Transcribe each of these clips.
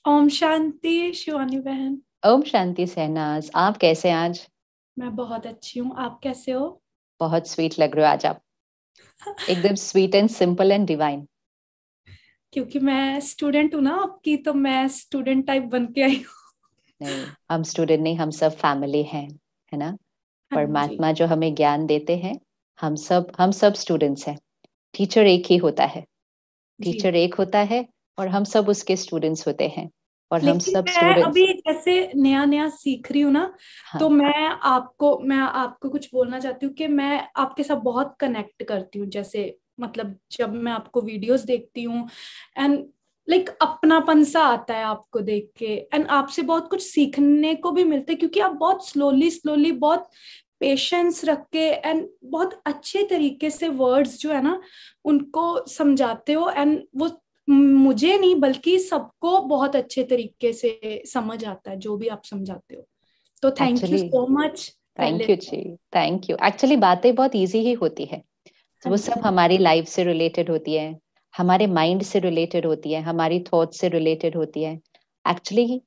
ओम शांति शिवानी बहन। ओम शांति सहनाज, आप कैसे हैं आज? मैं बहुत अच्छी हूँ, आप कैसे हो? बहुत स्वीट लग रहे हो आज आप। एकदम sweet and simple and divine. क्योंकि मैं स्टूडेंट हूँ ना आपकी, तो मैं स्टूडेंट टाइप बन के आई हूँ। नहीं, हम स्टूडेंट नहीं, हम सब फैमिली हैं, है ना। हाँ जी। परमात्मा जो हमें ज्ञान देते हैं, हम सब स्टूडेंट्स हैं। टीचर एक ही होता है। जी। टीचर एक होता है और हम सब उसके स्टूडेंट्स होते हैं। और हम लेकिन सब मैं स्टूडेंट्स। अभी जैसे नया नया सीख रही हूँ ना, तो हाँ। मैं आपको कुछ बोलना चाहती हूँ कि मैं आपके साथ बहुत कनेक्ट करती हूँ। जैसे मतलब जब मैं आपको वीडियोस देखती हूँ एंड लाइक अपनापन सा आता है आपको देख के, एंड आपसे बहुत कुछ सीखने को भी मिलता है, क्योंकि आप बहुत स्लोली स्लोली, बहुत पेशेंस रख के एंड बहुत अच्छे तरीके से वर्ड्स जो है ना उनको समझाते हो, एंड वो मुझे नहीं बल्कि सबको बहुत अच्छे तरीके से समझ आता है जो भी आप समझाते हो। तो thank you actually, so much पहले थैंक यू तो। जी। Thank you. एक्चुअली बातें बहुत इजी ही होती है। हाँ वो सब जी। हमारी लाइफ से रिलेटेड होती है, हमारे माइंड से रिलेटेड होती है, हमारी थॉट से रिलेटेड होती है। एक्चुअली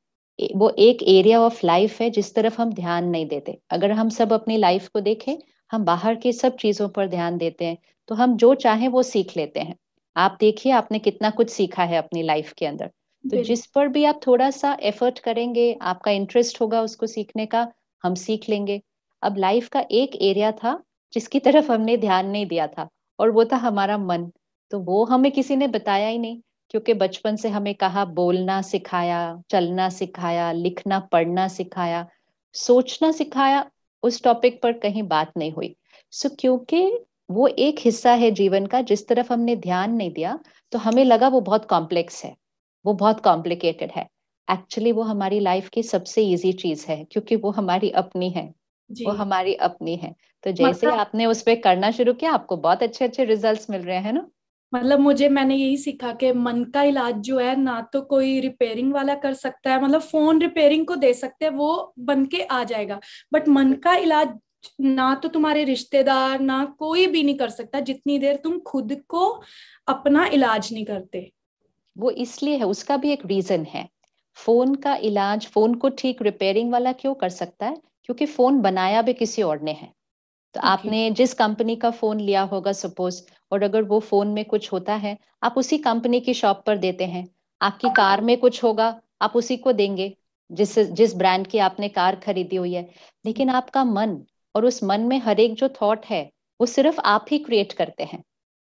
वो एक एरिया ऑफ लाइफ है जिस तरफ हम ध्यान नहीं देते। अगर हम सब अपनी लाइफ को देखें, हम बाहर की सब चीजों पर ध्यान देते हैं, तो हम जो चाहें वो सीख लेते हैं। आप देखिए, आपने कितना कुछ सीखा है अपनी लाइफ के अंदर। तो जिस बिल्कुल। पर भी आप थोड़ा सा एफर्ट करेंगे, आपका इंटरेस्ट होगा उसको सीखने का, हम सीख लेंगे। अब लाइफ का एक एरिया था जिसकी तरफ हमने ध्यान नहीं दिया था, और वो था हमारा मन। तो वो हमें किसी ने बताया ही नहीं, क्योंकि बचपन से हमें कहा, बोलना सिखाया, चलना सिखाया, लिखना पढ़ना सिखाया, सोचना सिखाया, उस टॉपिक पर कहीं बात नहीं हुई। सो क्योंकि वो एक हिस्सा है जीवन का जिस तरफ हमने ध्यान नहीं दिया, तो हमें लगा वो बहुत कॉम्प्लेक्स है, वो बहुत कॉम्प्लिकेटेड है। एक्चुअली वो हमारी लाइफ की सबसे इजी चीज है, क्योंकि वो हमारी अपनी है। जी। वो हमारी अपनी है। तो जैसे ही मतलब आपने उस पे करना शुरू किया, आपको बहुत अच्छे अच्छे रिजल्ट्स मिल रहे हैं ना। मैंने यही सीखा कि मन का इलाज जो है ना तो कोई रिपेयरिंग वाला कर सकता है, मतलब फोन रिपेयरिंग को दे सकते हैं, वो बन के आ जाएगा। बट मन का इलाज ना तो तुम्हारे रिश्तेदार ना कोई भी नहीं कर सकता, जितनी देर तुम खुद को अपना इलाज नहीं करते। वो इसलिए है, उसका भी एक रीजन है। फोन का इलाज, फोन को ठीक रिपेयरिंग वाला क्यों कर सकता है? क्योंकि फोन बनाया भी किसी और ने है। तो ओके। आपने जिस कंपनी का फोन लिया होगा सपोज, और अगर वो फोन में कुछ होता है, आप उसी कंपनी की शॉप पर देते हैं। आपकी कार में कुछ होगा, आप उसी को देंगे, जिस जिस ब्रांड की आपने कार खरीदी हुई है। लेकिन आपका मन, और उस मन में हर एक जो थॉट है, वो सिर्फ आप ही क्रिएट करते हैं,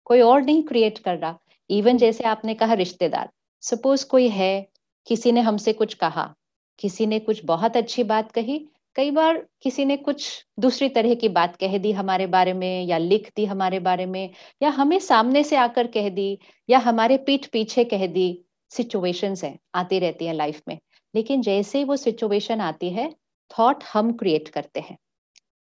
कोई और नहीं क्रिएट कर रहा। इवन जैसे आपने कहा रिश्तेदार, सपोज कोई है, किसी ने हमसे कुछ कहा, किसी ने कुछ बहुत अच्छी बात कही, कई बार किसी ने कुछ दूसरी तरह की बात कह दी हमारे बारे में, या लिख दी हमारे बारे में, या हमें सामने से आकर कह दी, या हमारे पीठ पीछे कह दी। सिचुएशंस है, आती रहती हैं लाइफ में। लेकिन जैसे ही वो सिचुएशन आती है, थॉट हम क्रिएट करते हैं,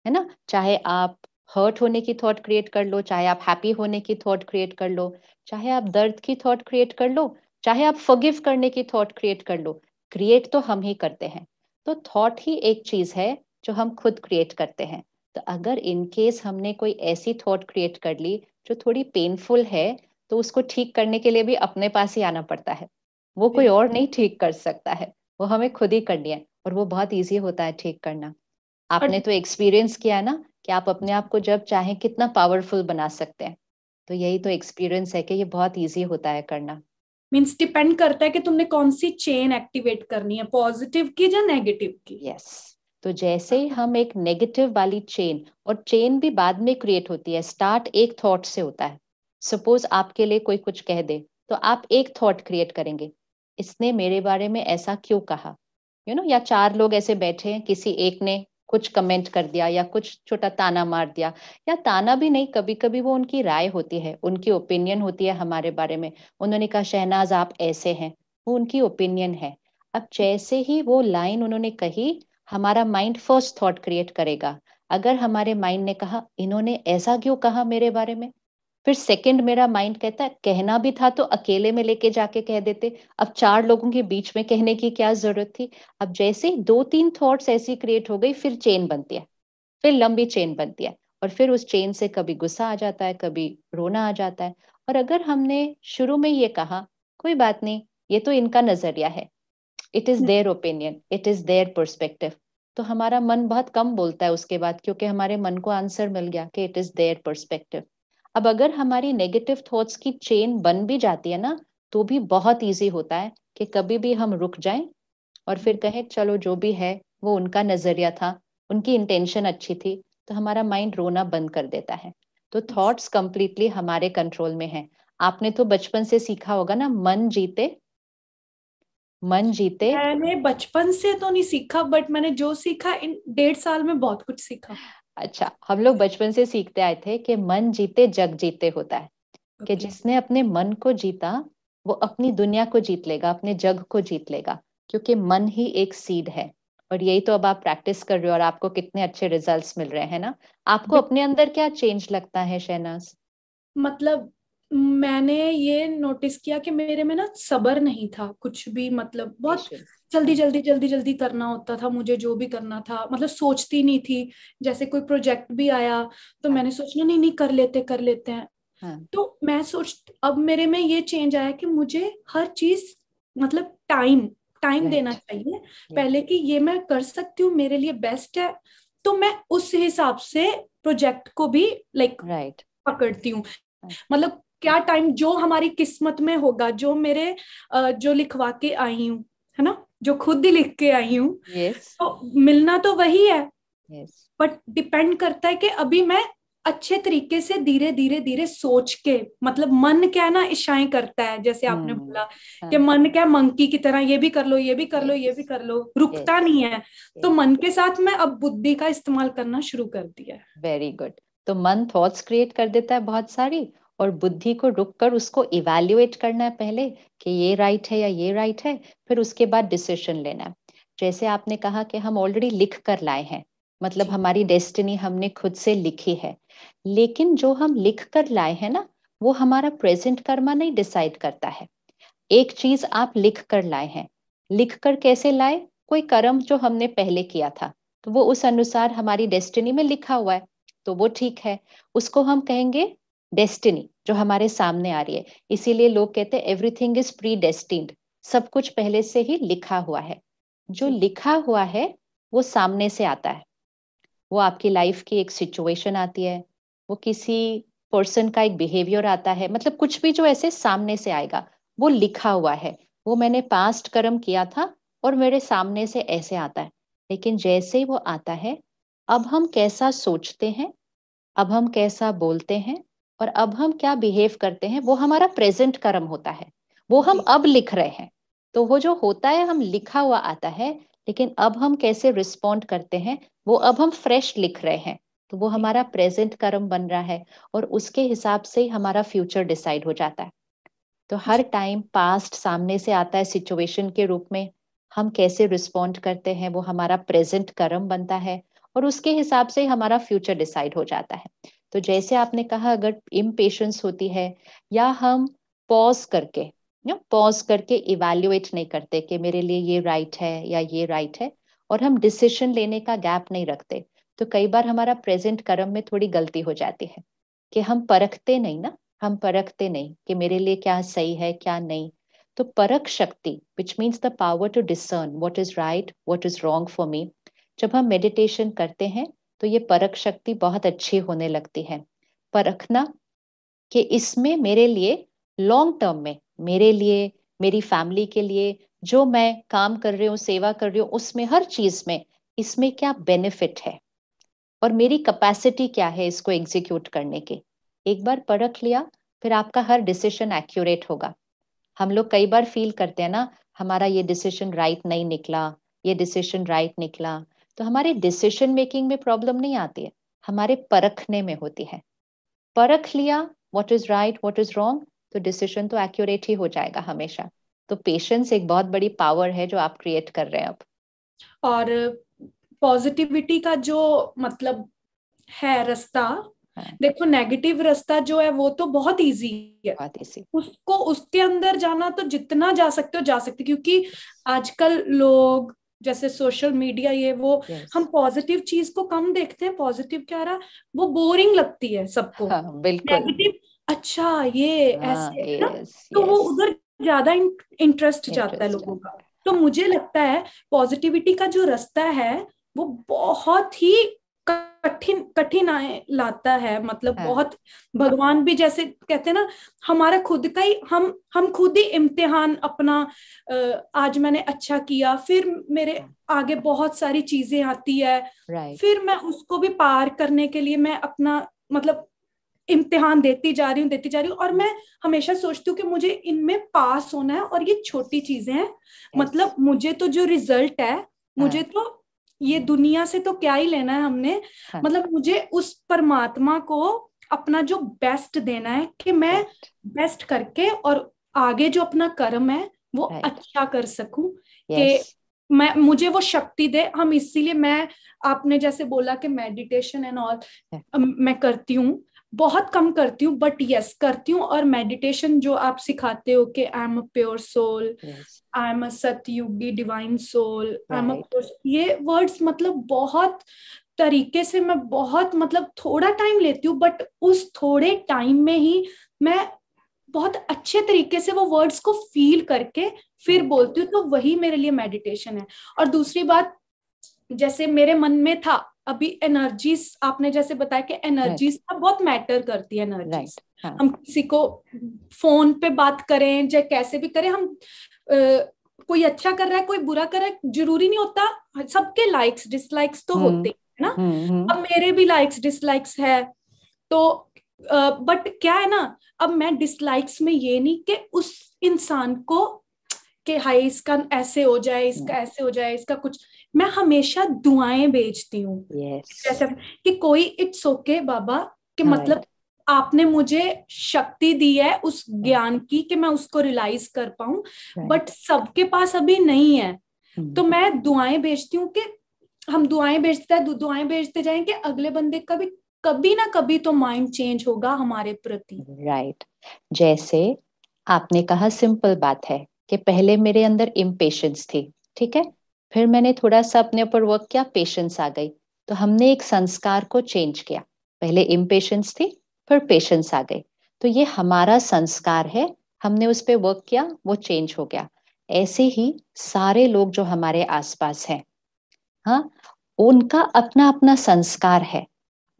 है ना। चाहे आप हर्ट होने की थॉट क्रिएट कर लो, चाहे आप हैप्पी होने की थॉट क्रिएट कर लो, चाहे आप दर्द की थॉट क्रिएट कर लो, चाहे आप फॉरगिव करने की थॉट क्रिएट कर लो। क्रिएट तो हम ही करते हैं। तो थॉट ही एक चीज है जो हम खुद क्रिएट करते हैं। तो अगर इन केस हमने कोई ऐसी थॉट क्रिएट कर ली जो थोड़ी पेनफुल है, तो उसको ठीक करने के लिए भी अपने पास ही आना पड़ता है। वो कोई बिल्कुल। और नहीं ठीक कर सकता है, वो हमें खुद ही करनी है। और वो बहुत इजी होता है ठीक करना। और आपने तो एक्सपीरियंस किया है ना, कि आप अपने आप को जब चाहें कितना पावरफुल बना सकते हैं। तो यही तो एक्सपीरियंस है कि ये बहुत इजी होता है करना। मीन्स डिपेंड करता है कि तुमने कौन सी चेन एक्टिवेट करनी है, पॉजिटिव की या नेगेटिव की। यस। तो जैसे ही हम एक नेगेटिव वाली चेन, और चेन भी बाद में क्रिएट होती है, स्टार्ट एक थॉट से होता है। सपोज आपके लिए कोई कुछ कह दे, तो आप एक थॉट क्रिएट करेंगे, इसने मेरे बारे में ऐसा क्यों कहा। या चार लोग ऐसे बैठे हैं, किसी एक ने कुछ कमेंट कर दिया, या कुछ छोटा ताना मार दिया, या ताना भी नहीं, कभी कभी वो उनकी राय होती है, उनकी ओपिनियन होती है हमारे बारे में। उन्होंने कहा शहनाज आप ऐसे हैं, वो उनकी ओपिनियन है। अब जैसे ही वो लाइन उन्होंने कही, हमारा माइंड फर्स्ट थॉट क्रिएट करेगा। अगर हमारे माइंड ने कहा इन्होंने ऐसा क्यों कहा मेरे बारे में, फिर सेकंड मेरा माइंड कहता है कहना भी था तो अकेले में लेके जाके कह देते, अब चार लोगों के बीच में कहने की क्या जरूरत थी। अब जैसे ही दो तीन थॉट्स ऐसी क्रिएट हो गई, फिर चेन बनती है, फिर लंबी चेन बनती है। और फिर उस चेन से कभी गुस्सा आ जाता है, कभी रोना आ जाता है। और अगर हमने शुरू में ये कहा, कोई बात नहीं, ये तो इनका नजरिया है, it is their opinion, it is their perspective. तो हमारा मन बहुत कम बोलता है उसके बाद, क्योंकि हमारे मन को आंसर मिल गया कि इट इज देयर पर्सपेक्टिव। अब अगर हमारी नेगेटिव थॉट्स की चेन बन भी जाती है ना, तो भी बहुत इजी होता है कि कभी भी हम रुक जाएं और फिर कहें चलो जो भी है वो उनका नजरिया था, उनकी इंटेंशन अच्छी थी, तो हमारा माइंड रोना बंद कर देता है। तो थॉट्स कंप्लीटली हमारे कंट्रोल में है। आपने तो बचपन से सीखा होगा ना, मन जीते, मन जीते। मैंने बचपन से तो नहीं सीखा, बट मैंने जो सीखा इन 1.5 साल में बहुत कुछ सीखा। अच्छा, हम लोग बचपन से सीखते आए थे कि मन जीते जग जीते होता है, कि ओके। जिसने अपने मन को जीता वो अपनी दुनिया को जीत लेगा, अपने जग को जीत लेगा, क्योंकि मन ही एक सीड है। और यही तो अब आप प्रैक्टिस कर रहे हो और आपको कितने अच्छे रिजल्ट्स मिल रहे हैं ना। आपको अपने अंदर क्या चेंज लगता है शहनाज? मतलब मैंने ये नोटिस किया कि मेरे में ना सब्र नहीं था कुछ भी, मतलब बहुत पेशेंस। जल्दी जल्दी जल्दी जल्दी करना होता था मुझे, जो भी करना था मतलब सोचती नहीं थी। जैसे कोई प्रोजेक्ट भी आया तो हाँ मैंने सोचना नहीं नहीं कर लेते हैं। हाँ। तो मैं सोच अब मेरे में ये चेंज आया कि मुझे हर चीज मतलब टाइम टाइम देना राइट। चाहिए यस। पहले, कि ये मैं कर सकती हूँ, मेरे लिए बेस्ट है। तो मैं उस हिसाब से प्रोजेक्ट को भी लाइक राइट। पकड़ती हूँ। मतलब क्या टाइम जो हमारी किस्मत में होगा, जो मेरे जो लिखवा के आई हूँ, है ना, जो खुद ही लिख के आई हूँ, यस। तो मिलना तो वही है। यस। बट डिपेंड करता है कि अभी मैं अच्छे तरीके से धीरे धीरे धीरे सोच के, मतलब मन क्या है ना इशाएं करता है, जैसे आपने बोला कि हाँ। मन क्या मंकी की तरह, ये भी कर लो, ये भी कर लो, ये यस। भी कर लो, रुकता यस। नहीं है। तो यस। मन के साथ मैं अब बुद्धि का इस्तेमाल करना शुरू कर दिया है। Very good. तो मन थॉट्स क्रिएट कर देता है बहुत सारी, और बुद्धि को रुक कर उसको इवैल्यूएट करना है पहले कि ये राइट है या ये राइट है, फिर उसके बाद डिसीजन लेना है। जैसे आपने कहा कि हम ऑलरेडी लिख कर लाए हैं, मतलब जी हमारी डेस्टिनी हमने खुद से लिखी है। लेकिन जो हम लिख कर लाए हैं ना, वो हमारा प्रेजेंट कर्मा नहीं डिसाइड करता है। एक चीज आप लिख कर लाए हैं, लिख कर कैसे लाए? कोई कर्म जो हमने पहले किया था, तो वो उस अनुसार हमारी डेस्टिनी में लिखा हुआ है, तो वो ठीक है। उसको हम कहेंगे डेस्टिनी जो हमारे सामने आ रही है। इसीलिए लोग कहते हैं एवरीथिंग इज प्री डेस्टिन्ड, सब कुछ पहले से ही लिखा हुआ है। जो जी लिखा हुआ है वो सामने से आता है। वो आपकी लाइफ की एक सिचुएशन आती है, वो किसी पर्सन का एक बिहेवियर आता है, मतलब कुछ भी जो ऐसे सामने से आएगा वो लिखा हुआ है। वो मैंने पास्ट कर्म किया था और मेरे सामने से ऐसे आता है। लेकिन जैसे ही वो आता है, अब हम कैसा सोचते हैं, अब हम कैसा बोलते हैं, और अब हम क्या बिहेव करते हैं, वो हमारा प्रेजेंट कर्म होता है। वो हम जी अब लिख रहे हैं। तो वो जो होता है हम लिखा हुआ आता है, लेकिन अब हम कैसे रिस्पॉन्ड करते हैं वो अब हम फ्रेश लिख रहे हैं। तो वो जी हमारा प्रेजेंट कर्म बन रहा है, और उसके हिसाब से ही हमारा फ्यूचर डिसाइड हो जाता है। तो हर जी टाइम पास्ट सामने से आता है सिचुएशन के रूप में, हम कैसे रिस्पॉन्ड करते हैं वो हमारा प्रेजेंट कर्म बनता है, और उसके हिसाब से ही हमारा फ्यूचर डिसाइड हो जाता है। तो जैसे आपने कहा, अगर इम्पेशंस होती है, या हम पॉज करके पॉज करके इवैल्यूएट नहीं करते कि मेरे लिए ये राइट है या ये राइट है, और हम डिसीजन लेने का गैप नहीं रखते, तो कई बार हमारा प्रेजेंट कर्म में थोड़ी गलती हो जाती है कि हम परखते नहीं ना, हम परखते नहीं कि मेरे लिए क्या सही है क्या नहीं। तो परख शक्ति, which means the power to discern what is right what is wrong for me, जब हम मेडिटेशन करते हैं तो ये परख शक्ति बहुत अच्छी होने लगती है। परखना कि इसमें मेरे लिए लॉन्ग टर्म में, मेरे लिए, मेरी फैमिली के लिए, जो मैं काम कर रही हूँ, सेवा कर रही हूँ, उसमें हर चीज में इसमें क्या बेनिफिट है, और मेरी कैपेसिटी क्या है इसको एग्जीक्यूट करने की। एक बार परख लिया, फिर आपका हर डिसीजन एक्यूरेट होगा। हम लोग कई बार फील करते हैं ना, हमारा ये डिसीजन राइट नहीं निकला, ये डिसीजन राइट निकला। तो हमारे डिसीजन मेकिंग में प्रॉब्लम नहीं आती है, हमारे परखने में होती है। परख लिया what is right what is wrong, तो डिसीजन तो एक्यूरेट ही हो जाएगा हमेशा। तो पेशेंस एक बहुत बड़ी पावर है जो आप क्रिएट कर रहे हैं अब। और पॉजिटिविटी का जो मतलब है रास्ता, हाँ, देखो नेगेटिव रास्ता जो है वो तो बहुत इजी है, बहुत इसी। उसको उसके अंदर जाना तो जितना जा सकते हो जा सकते, क्योंकि आजकल लोग जैसे सोशल मीडिया ये वो, यस। हम पॉजिटिव चीज को कम देखते हैं, पॉजिटिव क्या रहा, वो बोरिंग लगती है सबको। हाँ बिल्कुल। नेगेटिव, अच्छा ये हाँ ऐसे है ना, यस तो वो यस। उधर ज्यादा इंटरेस्ट जाता है इंटरेस्ट लोगों का। तो मुझे लगता है पॉजिटिविटी का जो रास्ता है वो बहुत ही कठिनाई लाता है, मतलब हाँ, बहुत, भगवान भी जैसे कहते हैं ना, हमारा खुद का ही हम खुद ही इम्तिहान अपना, आज मैंने अच्छा किया, फिर मेरे आगे बहुत सारी चीजें आती है, राइट, फिर मैं उसको भी पार करने के लिए मैं अपना मतलब इम्तिहान देती जा रही हूँ, और मैं हमेशा सोचती हूँ कि मुझे इनमें पास होना है, और ये छोटी चीजें हैं, यस, मतलब मुझे तो जो रिजल्ट है, मुझे हाँ, तो ये दुनिया से तो क्या ही लेना है हमने, हाँ, मतलब मुझे उस परमात्मा को अपना जो बेस्ट देना है, कि मैं राइट, बेस्ट करके और आगे जो अपना कर्म है वो राइट, अच्छा कर सकूं, यस, कि मैं मुझे वो शक्ति दे हम, इसीलिए मैं, आपने जैसे बोला कि मेडिटेशन एंड ऑल मैं करती हूँ, बहुत कम करती हूँ, बट यस करती हूँ। और मेडिटेशन जो आप सिखाते हो कि I am a pure soul, yes, I am a सतयुगी divine soul, I am right, uh, ये वर्ड्स मतलब बहुत तरीके से मैं बहुत मतलब थोड़ा टाइम लेती हूँ, बट उस थोड़े टाइम में ही मैं बहुत अच्छे तरीके से वो वर्ड्स को फील करके फिर राइट, बोलती हूँ, तो वही मेरे लिए मेडिटेशन है। और दूसरी बात, जैसे मेरे मन में था अभी एनर्जीज, आपने जैसे बताया कि राइट, एनर्जीज का बहुत मैटर करती है एनर्जीज, राइट, हाँ, हम किसी को फोन पे बात करें चाहे कैसे भी करें, हम कोई अच्छा कर रहा है कोई बुरा कर रहा है जरूरी नहीं होता, सबके लाइक्स डिसलाइक्स तो हम्म, होते हैं ना, हम्म, अब मेरे भी लाइक्स डिसलाइक्स है, तो बट क्या है ना, अब मैं डिसलाइक्स में ये नहीं कि उस इंसान को कि हाय इसका ऐसे हो जाए, इसका ऐसे हो जाए, इसका कुछ, मैं हमेशा दुआएं भेजती हूँ, यस, जैसे कि कोई इट्स ओके बाबा, कि मतलब राइट, आपने मुझे शक्ति दी है उस राइट, ज्ञान की कि मैं उसको रियलाइज कर पाऊं, बट राइट, सबके पास अभी नहीं है, तो मैं दुआएं भेजती हूँ कि हम दुआएं भेजते हैं, दुआएं भेजते जाएं कि अगले बंदे का भी कभी ना कभी तो माइंड चेंज होगा हमारे प्रति। राइट। जैसे आपने कहा, सिंपल बात है कि पहले मेरे अंदर इम्पेशंस थी, ठीक है, फिर मैंने थोड़ा सा अपने ऊपर वर्क किया, पेशेंस आ गई, तो हमने एक संस्कार को चेंज किया। पहले इम्पेशंस थी, फिर पेशेंस आ गई, तो ये हमारा संस्कार है, हमने उस पर वर्क किया, वो चेंज हो गया। ऐसे ही सारे लोग जो हमारे आसपास हैं, हाँ, उनका अपना अपना संस्कार है,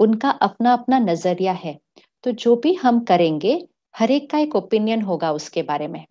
उनका अपना अपना नजरिया है, तो जो भी हम करेंगे, हर एक का एक ओपिनियन होगा उसके बारे में।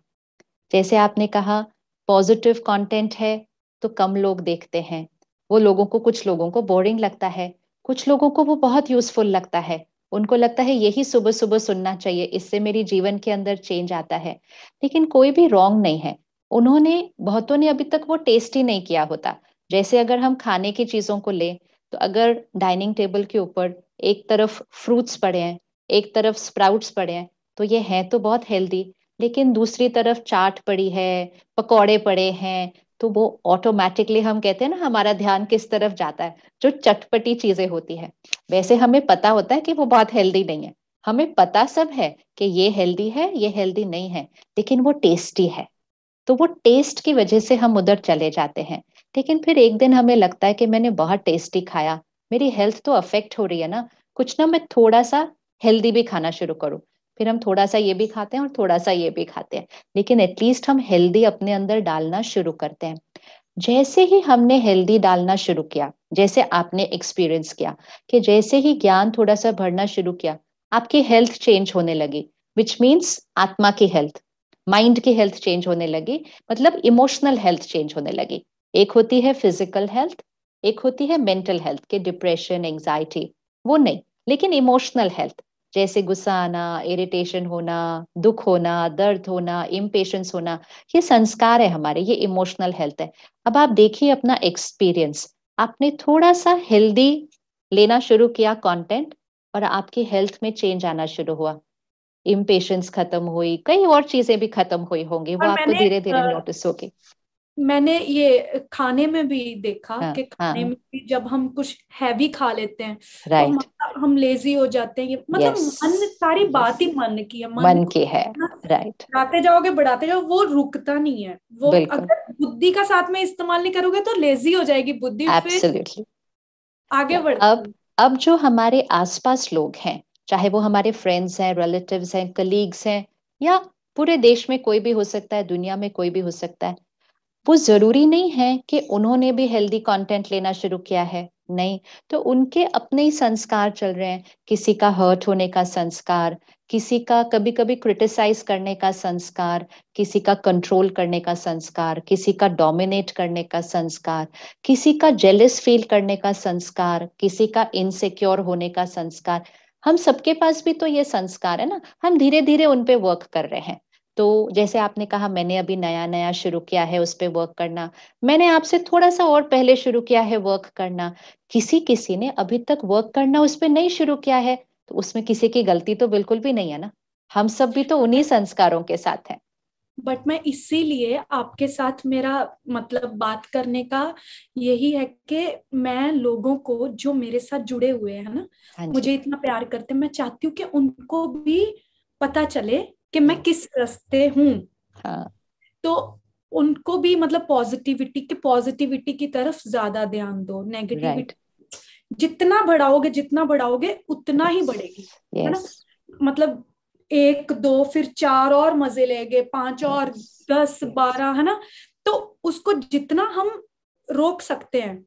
जैसे आपने कहा, पॉजिटिव कंटेंट है तो कम लोग देखते हैं, वो लोगों को, कुछ लोगों को बोरिंग लगता है, कुछ लोगों को वो बहुत यूजफुल लगता है, उनको लगता है यही सुबह सुबह सुनना चाहिए, इससे मेरी जीवन के अंदर चेंज आता है। लेकिन कोई भी रॉन्ग नहीं है, उन्होंने, बहुतों ने अभी तक वो टेस्ट ही नहीं किया होता। जैसे अगर हम खाने की चीजों को लें, तो अगर डाइनिंग टेबल के ऊपर एक तरफ फ्रूट्स पड़े हैं, एक तरफ स्प्राउट्स पड़े हैं, तो ये हैं तो बहुत हेल्दी, लेकिन दूसरी तरफ चाट पड़ी है, पकौड़े पड़े हैं, तो वो ऑटोमेटिकली, हम कहते हैं ना, हमारा ध्यान किस तरफ जाता है, जो चटपटी चीजें होती है। वैसे हमें पता होता है कि वो बहुत हेल्दी नहीं है, हमें पता सब है कि ये हेल्दी है, ये हेल्दी नहीं है, लेकिन वो टेस्टी है, तो वो टेस्ट की वजह से हम उधर चले जाते हैं। लेकिन फिर एक दिन हमें लगता है कि मैंने बहुत टेस्टी खाया, मेरी हेल्थ तो अफेक्ट हो रही है ना, कुछ ना, मैं थोड़ा सा हेल्दी भी खाना शुरू करूं। फिर हम थोड़ा सा ये भी खाते हैं और थोड़ा सा ये भी खाते हैं, लेकिन एटलीस्ट हम हेल्दी अपने अंदर डालना शुरू करते हैं। जैसे ही हमने हेल्दी डालना शुरू किया, जैसे आपने एक्सपीरियंस किया कि जैसे ही ज्ञान थोड़ा सा बढ़ना शुरू किया, आपकी हेल्थ चेंज होने लगी, विच मीन्स आत्मा की हेल्थ, माइंड की हेल्थ चेंज होने लगी, मतलब इमोशनल हेल्थ चेंज होने लगी। एक होती है फिजिकल हेल्थ, एक होती है मेंटल हेल्थ के डिप्रेशन, एंजाइटी, वो नहीं, लेकिन इमोशनल हेल्थ, जैसे गुस्सा आना, इरिटेशन होना, दुख होना, दर्द होना, इम्पेशंस होना, ये संस्कार है हमारे, ये इमोशनल हेल्थ है। अब आप देखिए अपना एक्सपीरियंस, आपने थोड़ा सा हेल्दी लेना शुरू किया कंटेंट, और आपकी हेल्थ में चेंज आना शुरू हुआ, इम्पेशंस खत्म हुई, कई और चीजें भी खत्म हुई होंगी, वो और आपको धीरे धीरे नोटिस होगी। मैंने ये खाने में भी देखा हाँ, कि हाँ, खाने में भी जब हम कुछ हैवी खा लेते हैं तो राइट, हम लेजी हो जाते हैं, मतलब यस, मन, सारी यस, बात ही मन की है, मन मन को की है, जितना राइट, बढ़ाते जाओगे बढ़ाते जाओ वो रुकता नहीं है, वो बिल्कुल, अगर बुद्धि का साथ में इस्तेमाल नहीं करोगे तो लेजी हो जाएगी बुद्धि, फिर एब्सोल्युटली। आगे अब बढ़ती। अब जो हमारे आसपास लोग हैं, चाहे वो हमारे फ्रेंड्स हैं, रिलेटिव्स हैं, कलीग्स हैं, या पूरे देश में कोई भी हो सकता है, दुनिया में कोई भी हो सकता है, वो जरूरी नहीं है कि उन्होंने भी हेल्दी कंटेंट लेना शुरू किया है, नहीं। तो उनके अपने ही संस्कार चल रहे हैं, किसी का हर्ट होने का संस्कार, किसी का कभी कभी क्रिटिसाइज करने का संस्कार, किसी का कंट्रोल करने का संस्कार, किसी का डोमिनेट करने का संस्कार, किसी का जेलस फील करने का संस्कार, किसी का इनसिक्योर होने का संस्कार। हम सबके पास भी तो ये संस्कार है ना, हम धीरे धीरे उन पे वर्क कर रहे हैं। तो जैसे आपने कहा मैंने अभी नया नया शुरू किया है उस पे वर्क करना, मैंने आपसे थोड़ा सा और पहले शुरू किया है वर्क करना, किसी किसी ने अभी तक वर्क करना उस पे नहीं शुरू किया है, तो उसमें किसी की गलती तो बिल्कुल भी नहीं है ना, हम सब भी तो उन्हीं संस्कारों के साथ हैं। बट मैं इसीलिए आपके साथ मेरा मतलब बात करने का यही है कि मैं लोगों को जो मेरे साथ जुड़े हुए हैं ना, हाँ जी। मुझे इतना प्यार करते हैं, मैं चाहती हूँ कि उनको भी पता चले कि मैं यस। किस रास्ते हूँ। हाँ। तो उनको भी मतलब पॉजिटिविटी की तरफ ज्यादा ध्यान दो, राइट। नेगेटिविटी जितना बढ़ाओगे उतना ही यस। बढ़ेगी, है यस। ना। मतलब एक दो फिर चार और मजे लेंगे, पांच और यस। 10 12, है ना। तो उसको जितना हम रोक सकते हैं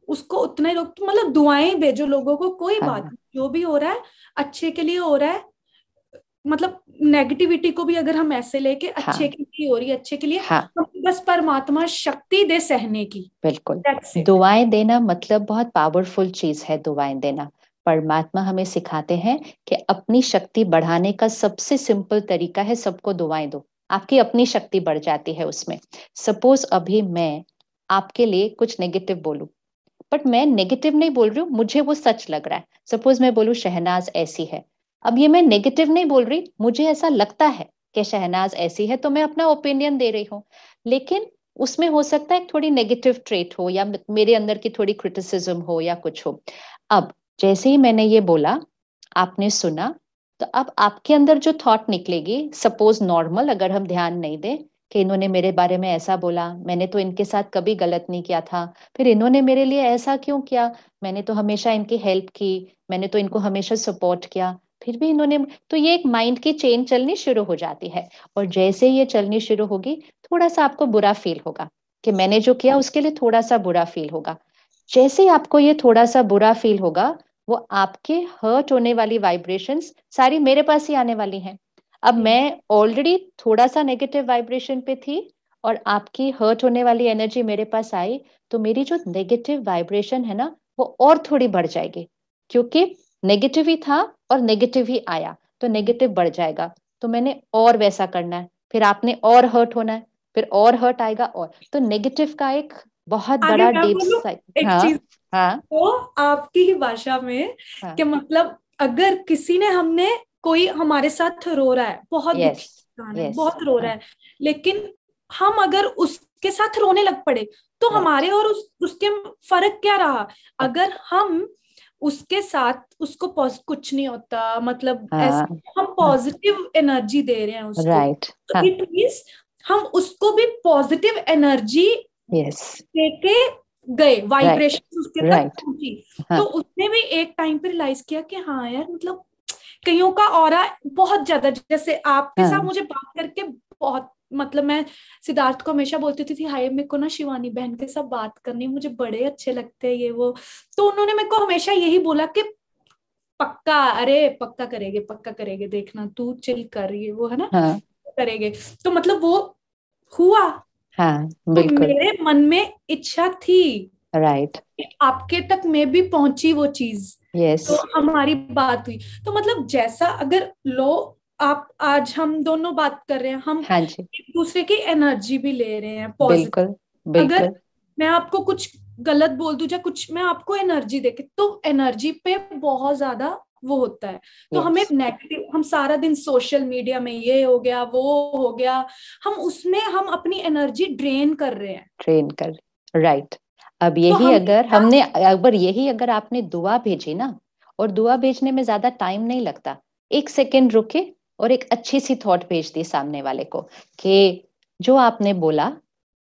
उसको उतना ही रोक, मतलब दुआएं भेजो लोगों को, कोई बात हाँ। नहीं, जो भी हो रहा है अच्छे के लिए हो रहा है। मतलब नेगेटिविटी को भी अगर हम ऐसे लेके अच्छे हाँ। के लिए हो रही है, अच्छे के लिए, हाँ। तो बस परमात्मा शक्ति दे सहने की। बिल्कुल। That's it. दुआएं देना मतलब बहुत पावरफुल चीज है, दुआएं देना। परमात्मा हमें सिखाते हैं कि अपनी शक्ति बढ़ाने का सबसे सिंपल तरीका है सबको दुआएं दो, आपकी अपनी शक्ति बढ़ जाती है उसमें। सपोज अभी मैं आपके लिए कुछ नेगेटिव बोलूं, बट मैं नेगेटिव नहीं बोल रही हूँ, मुझे वो सच लग रहा है। सपोज मैं बोलूँ शहनाज ऐसी है, अब ये मैं नेगेटिव नहीं बोल रही, मुझे ऐसा लगता है कि शहनाज ऐसी है, तो मैं अपना ओपिनियन दे रही हूँ। लेकिन उसमें हो सकता है थोड़ी नेगेटिव ट्रेट हो या मेरे अंदर की थोड़ी क्रिटिसिज्म हो या कुछ हो। अब जैसे ही मैंने ये बोला, आपने सुना, तो अब आपके अंदर जो थॉट निकलेगी, सपोज नॉर्मल अगर हम ध्यान नहीं दें कि इन्होंने मेरे बारे में ऐसा बोला, मैंने तो इनके साथ कभी गलत नहीं किया था, फिर इन्होंने मेरे लिए ऐसा क्यों किया, मैंने तो हमेशा इनकी हेल्प की, मैंने तो इनको हमेशा सपोर्ट किया, फिर भी इन्होंने। तो ये एक माइंड की चेन चलनी शुरू हो जाती है। और जैसे ये चलनी शुरू होगी, थोड़ा सा आपको बुरा फील होगा कि मैंने जो किया उसके लिए थोड़ा सा बुरा फील होगा। जैसे ही आपको ये थोड़ा सा बुरा फील होगा, वो आपके हर्ट होने वाली वाइब्रेशंस सारी मेरे पास ही आने वाली हैं। अब मैं ऑलरेडी थोड़ा सा नेगेटिव वाइब्रेशन पे थी, और आपकी हर्ट होने वाली एनर्जी मेरे पास आई, तो मेरी जो नेगेटिव वाइब्रेशन है ना, वो और थोड़ी बढ़ जाएगी, क्योंकि नेगेटिव ही था और नेगेटिव ही आया, तो नेगेटिव बढ़ जाएगा। तो मैंने और वैसा करना है, फिर आपने और हर्ट होना है, फिर और हर्ट आएगा, और तो नेगेटिव का एक बहुत आगे बड़ा मैं डीप बोलूं साइकिल। एक हाँ। चीज, हाँ। तो आपकी ही भाषा में, हाँ। कि मतलब अगर किसी ने हमने कोई हमारे साथ रो रहा है, बहुत दुखी यस। इंसान है, यस। बहुत रो रहा हाँ। है, लेकिन हम अगर उसके साथ रोने लग पड़े, तो राइट। हमारे और उसके फर्क क्या रहा। राइट। अगर हम उसके साथ उसको कुछ नहीं होता, मतलब हाँ। ऐसे हम हाँ। पॉजिटिव एनर्जी दे रहे हैं उसको, राइट। तो हाँ। इट मीन्स हम उसको भी पॉजिटिव एनर्जी यस। देके गए, राइट। वाइब्रेशन उसके तक राइट। पहुंची। हाँ। तो उसने भी एक टाइम पे रियलाइज किया कि हाँ यार, मतलब कईयों का ऑरा बहुत ज्यादा, जैसे आपके साथ हाँ। मुझे बात करके बहुत, मतलब मैं सिद्धार्थ को हमेशा बोलती थी हाय मेरे को ना शिवानी बहन के साथ बात करनी, मुझे बड़े अच्छे लगते हैं ये वो। तो उन्होंने मेरे को हमेशा यही बोला कि पक्का, अरे पक्का करेंगे, देखना तू चिल कर रही है वो, है ना, हाँ। करेंगे। तो मतलब वो हुआ। हाँ। तो बिल्कुल। मेरे मन में इच्छा थी राइट। कि आपके तक में भी पहुंची वो चीज, यस। तो हमारी बात हुई। तो मतलब जैसा अगर लो, आप आज हम दोनों बात कर रहे हैं, हम हाँ जी। एक दूसरे की एनर्जी भी ले रहे हैं पॉजिटिव। बिल्कुल। अगर बिल्कुल। मैं आपको कुछ गलत बोल दूं या कुछ, मैं आपको एनर्जी देके, तो एनर्जी पे बहुत ज्यादा वो होता है। तो हमें यस। नेगेटिव, हम सारा दिन सोशल मीडिया में ये हो गया वो हो गया, हम उसमें हम अपनी एनर्जी ड्रेन कर रहे हैं। ट्रेन कर। राइट। अब तो यही हमें अगर क्या, हमने, अगर यही अगर आपने दुआ भेजी ना, और दुआ भेजने में ज्यादा टाइम नहीं लगता, 1 सेकेंड रुके और एक अच्छी सी थॉट भेज दी सामने वाले को कि जो आपने बोला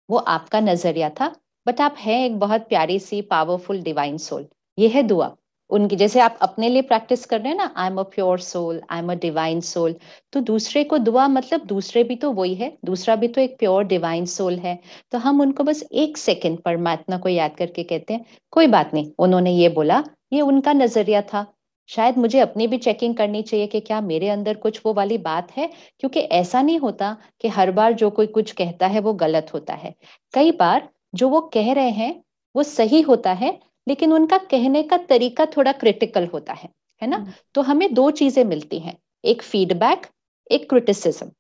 वो आपका नजरिया था, बट आप हैं एक बहुत प्यारी सी पावरफुल डिवाइन सोल, ये है दुआ। उनकी, जैसे आप अपने लिए प्रैक्टिस कर रहे हैं ना, I am a pure soul, I am a divine soul, तो दूसरे को दुआ, मतलब दूसरे भी तो वही है, दूसरा भी तो एक प्योर डिवाइन सोल है। तो हम उनको बस 1 सेकंड परमात्मा को याद करके कहते हैं कोई बात नहीं, उन्होंने ये बोला, ये उनका नजरिया था, शायद मुझे अपनी भी चेकिंग करनी चाहिए कि क्या मेरे अंदर कुछ वो वाली बात है। क्योंकि ऐसा नहीं होता कि हर बार जो कोई कुछ कहता है वो गलत होता है। कई बार जो वो कह रहे हैं वो सही होता है, लेकिन उनका कहने का तरीका थोड़ा क्रिटिकल होता है ना। तो हमें 2 चीजें मिलती हैं, एक फीडबैक, एक क्रिटिसिज्म।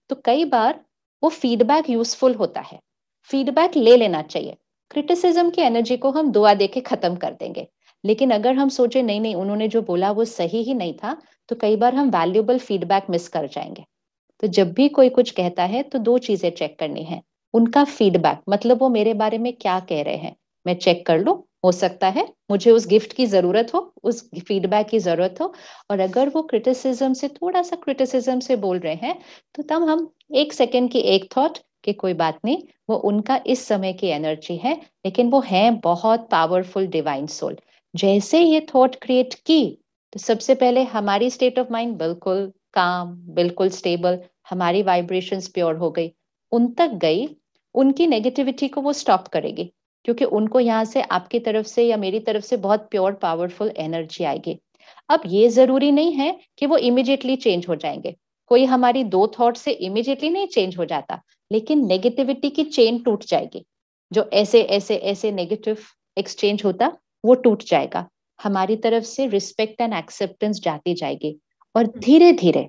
तो कई बार वो फीडबैक यूजफुल होता है, फीडबैक ले लेना चाहिए। क्रिटिसिज्म की एनर्जी को हम दुआ देके खत्म कर देंगे। लेकिन अगर हम सोचे नहीं नहीं उन्होंने जो बोला वो सही ही नहीं था, तो कई बार हम वैल्यूएबल फीडबैक मिस कर जाएंगे। तो जब भी कोई कुछ कहता है तो 2 चीजें चेक करनी है। उनका फीडबैक, मतलब वो मेरे बारे में क्या कह रहे हैं, मैं चेक कर लूं, हो सकता है मुझे उस गिफ्ट की जरूरत हो, उस फीडबैक की जरूरत हो। और अगर वो क्रिटिसिज्म से, थोड़ा सा क्रिटिसिज्म से बोल रहे हैं, तो तब हम 1 सेकंड की एक थॉट कि कोई बात नहीं, वो उनका इस समय की एनर्जी है, लेकिन वो है बहुत पावरफुल डिवाइन सोल। जैसे ये थॉट क्रिएट की, तो सबसे पहले हमारी स्टेट ऑफ माइंड बिल्कुल काम, बिल्कुल स्टेबल, हमारी वाइब्रेशंस प्योर हो गई, उन तक गई, उनकी नेगेटिविटी को वो स्टॉप करेगी। क्योंकि उनको यहाँ से आपकी तरफ से या मेरी तरफ से बहुत प्योर पावरफुल एनर्जी आएगी। अब ये जरूरी नहीं है कि वो इमिडिएटली चेंज हो जाएंगे, कोई हमारी 2 थॉट से इमिडिएटली नहीं चेंज हो जाता, लेकिन नेगेटिविटी की चेन टूट जाएगी। जो ऐसे ऐसे ऐसे नेगेटिव एक्सचेंज होता, वो टूट जाएगा, हमारी तरफ से रिस्पेक्ट एंड एक्सेप्टेंस जाती जाएगी। और धीरे धीरे,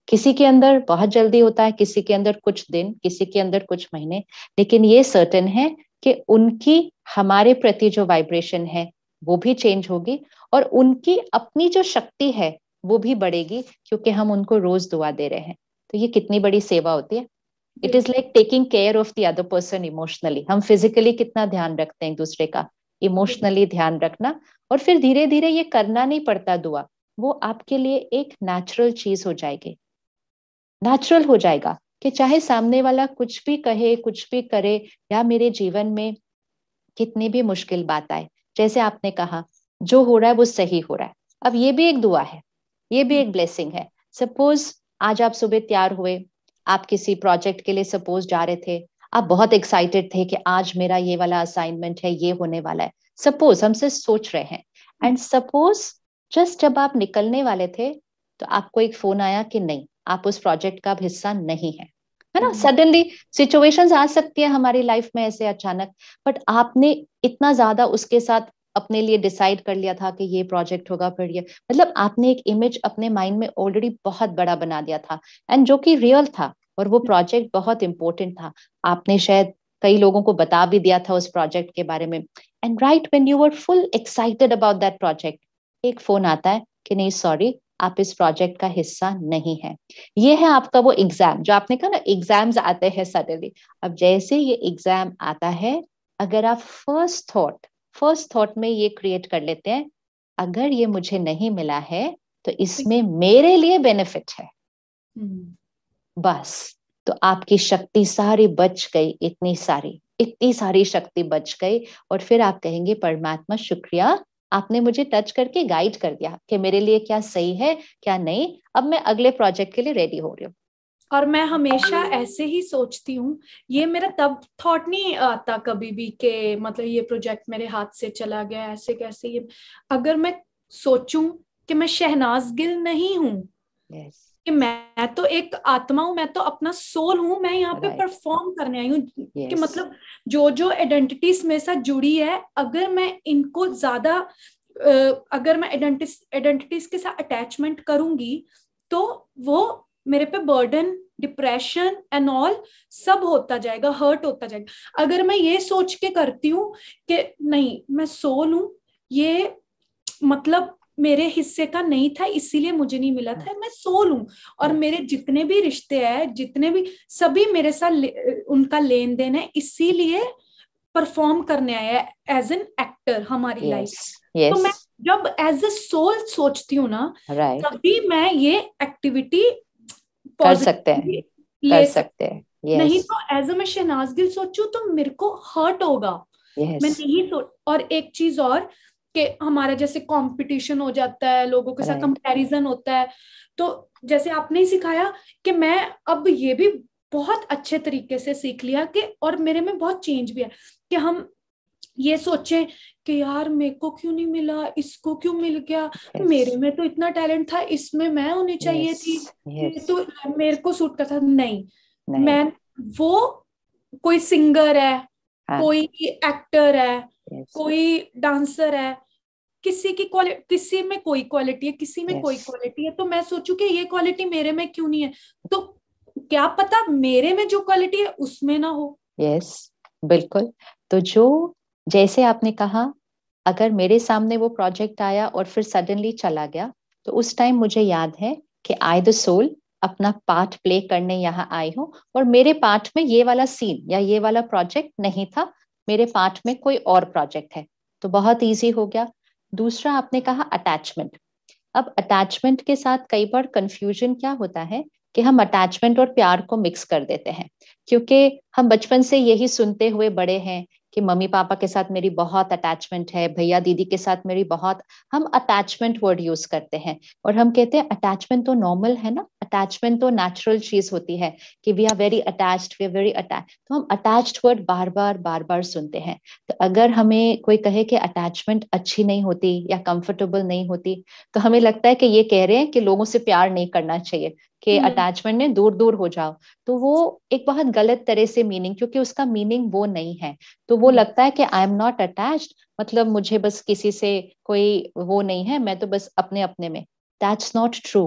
किसी के अंदर बहुत जल्दी होता है, किसी के अंदर कुछ दिन, किसी के अंदर कुछ महीने, लेकिन ये सर्टेन है कि उनकी हमारे प्रति जो वाइब्रेशन है वो भी चेंज होगी, और उनकी अपनी जो शक्ति है वो भी बढ़ेगी, क्योंकि हम उनको रोज दुआ दे रहे हैं। तो ये कितनी बड़ी सेवा होती है। It is like taking care of the other person emotionally. हम फिजिकली कितना ध्यान रखते हैं एक दूसरे का, इमोशनली ध्यान रखना। और फिर धीरे धीरे ये करना नहीं पड़ता दुआ, वो आपके लिए एक नेचुरल चीज हो जाएगी, नेचुरल हो जाएगा कि चाहे सामने वाला कुछ भी कहे, कुछ भी करे, या मेरे जीवन में कितनी भी मुश्किल बात आए, जैसे आपने कहा जो हो रहा है वो सही हो रहा है। अब ये भी एक दुआ है, ये भी एक ब्लेसिंग है। सपोज आज आप सुबह तैयार हुए, आप किसी प्रोजेक्ट के लिए सपोज जा रहे थे, आप बहुत एक्साइटेड थे कि आज मेरा ये वाला असाइनमेंट है, ये होने वाला है, सपोज हमसे सोच रहे हैं। एंड सपोज जस्ट जब आप निकलने वाले थे, तो आपको एक फोन आया कि नहीं, आप उस प्रोजेक्ट का हिस्सा नहीं है ना। सडनली सिचुएशंस आ सकती है हमारी लाइफ में ऐसे अचानक, बट आपने इतना ज्यादा उसके साथ अपने लिए डिसाइड कर लिया था कि ये प्रोजेक्ट होगा, फिर ये, मतलब आपने एक इमेज अपने माइंड में ऑलरेडी बहुत बड़ा बना दिया था, एंड जो कि रियल था, और वो प्रोजेक्ट बहुत इंपॉर्टेंट था। आपने शायद कई लोगों को बता भी दिया था उस प्रोजेक्ट के बारे में। And right when you were full excited about that project, एक फोन आता है कि नहीं सॉरी, आप इस प्रोजेक्ट का हिस्सा नहीं है। ये है आपका वो एग्जाम, जो आपने कहा ना एग्जाम्स आते हैं सडनली। अब जैसे ये एग्जाम आता है, अगर आप फर्स्ट थॉट में ये क्रिएट कर लेते हैं, अगर ये मुझे नहीं मिला है तो इसमें मेरे लिए बेनिफिट है, बस, तो आपकी शक्ति सारी बच गई, इतनी सारी शक्ति बच गई। और फिर आप कहेंगे परमात्मा शुक्रिया, आपने मुझे टच करके गाइड कर दिया कि मेरे लिए क्या सही है क्या नहीं, अब मैं अगले प्रोजेक्ट के लिए रेडी हो रही हूँ। और मैं हमेशा ऐसे ही सोचती हूँ, ये मेरा तब थॉट नहीं आता कभी भी कि मतलब ये प्रोजेक्ट मेरे हाथ से चला गया ऐसे कैसे। ये अगर मैं सोचूं कि मैं शहनाज गिल नहीं हूँ, yes. कि मैं तो एक आत्मा हूं, मैं तो अपना सोल हूं, मैं यहाँ पे Right. परफॉर्म करने आई हूँ। yes. कि मतलब जो जो आइडेंटिटीज मेरे साथ जुड़ी है, अगर मैं इनको ज्यादा अगर मैं आइडेंटिटीज के साथ अटैचमेंट करूंगी, तो वो मेरे पे बर्डन, डिप्रेशन एंड ऑल सब होता जाएगा, हर्ट होता जाएगा। अगर मैं ये सोच के करती हूँ कि नहीं मैं सोल हूं, ये मतलब मेरे हिस्से का नहीं था इसीलिए मुझे नहीं मिला था, मैं सोल हूं, और मेरे जितने भी रिश्ते हैं, जितने भी सभी मेरे साथ उनका लेन देन है, इसीलिए परफॉर्म करने आया है एज एन एक्टर हमारी लाइफ। तो मैं जब एज ए सोल सोचती हूँ ना, तभी मैं ये एक्टिविटी कर सकते हैं, ले सकते हैं। नहीं तो एज ए मैं शहनाज गिल सोचूं तो मेरे को हर्ट होगा। मैं नहीं सोच। और एक चीज और, कि हमारा जैसे कंपटीशन हो जाता है, लोगों के साथ राइट, कंपैरिजन होता है। तो जैसे आपने ही सिखाया कि मैं अब ये भी बहुत अच्छे तरीके से सीख लिया कि, और मेरे में बहुत चेंज भी है कि हम ये सोचें कि यार मेरे को क्यों नहीं मिला, इसको क्यों मिल गया, यस, मेरे में तो इतना टैलेंट था, इसमें मैं होनी चाहिए यस, थी, ये यस, तो मेरे को सूट करता था। नहीं, नहीं, मैं वो कोई सिंगर है, हाँ, कोई एक्टर है, यस, कोई डांसर है, किसी की क्वालिटी, किसी में कोई क्वालिटी है, किसी में यस, कोई क्वालिटी है, तो मैं सोचूं कि ये क्वालिटी मेरे में क्यों नहीं है, तो क्या पता मेरे में जो क्वालिटी है उसमें ना हो। यस, बिल्कुल। तो जो, जैसे आपने कहा, अगर मेरे सामने वो प्रोजेक्ट आया और फिर सडनली चला गया, तो उस टाइम मुझे याद है कि आई द सोल अपना पार्ट प्ले करने यहाँ आई हूँ, और मेरे पार्ट में ये वाला सीन या ये वाला प्रोजेक्ट नहीं था, मेरे पार्ट में कोई और प्रोजेक्ट है, तो बहुत इजी हो गया। दूसरा आपने कहा अटैचमेंट। अब अटैचमेंट के साथ कई बार कंफ्यूजन क्या होता है कि हम अटैचमेंट और प्यार को मिक्स कर देते हैं, क्योंकि हम बचपन से यही सुनते हुए बड़े हैं कि मम्मी पापा के साथ मेरी बहुत अटैचमेंट है, भैया दीदी के साथ मेरी बहुत, हम अटैचमेंट वर्ड यूज करते हैं, और हम कहते हैं अटैचमेंट तो नॉर्मल है ना, अटैचमेंट तो नेचुरल चीज होती है कि we are very attached, we are very attach, तो हम अटैच्ड वर्ड बार बार सुनते हैं। तो अगर हमें कोई कहे कि अटैचमेंट अच्छी नहीं होती या कंफर्टेबल नहीं होती, तो हमें लगता है कि ये कह रहे हैं कि लोगों से प्यार नहीं करना चाहिए, कि हम्म। अटैचमेंट में दूर दूर हो जाओ। तो वो एक बहुत गलत तरह से मीनिंग, क्योंकि उसका मीनिंग वो नहीं है। तो वो हम्म। लगता है कि आई एम नॉट अटैच्ड, मतलब मुझे बस किसी से कोई वो नहीं है, मैं तो बस अपने अपने में। दैट्स नॉट ट्रू,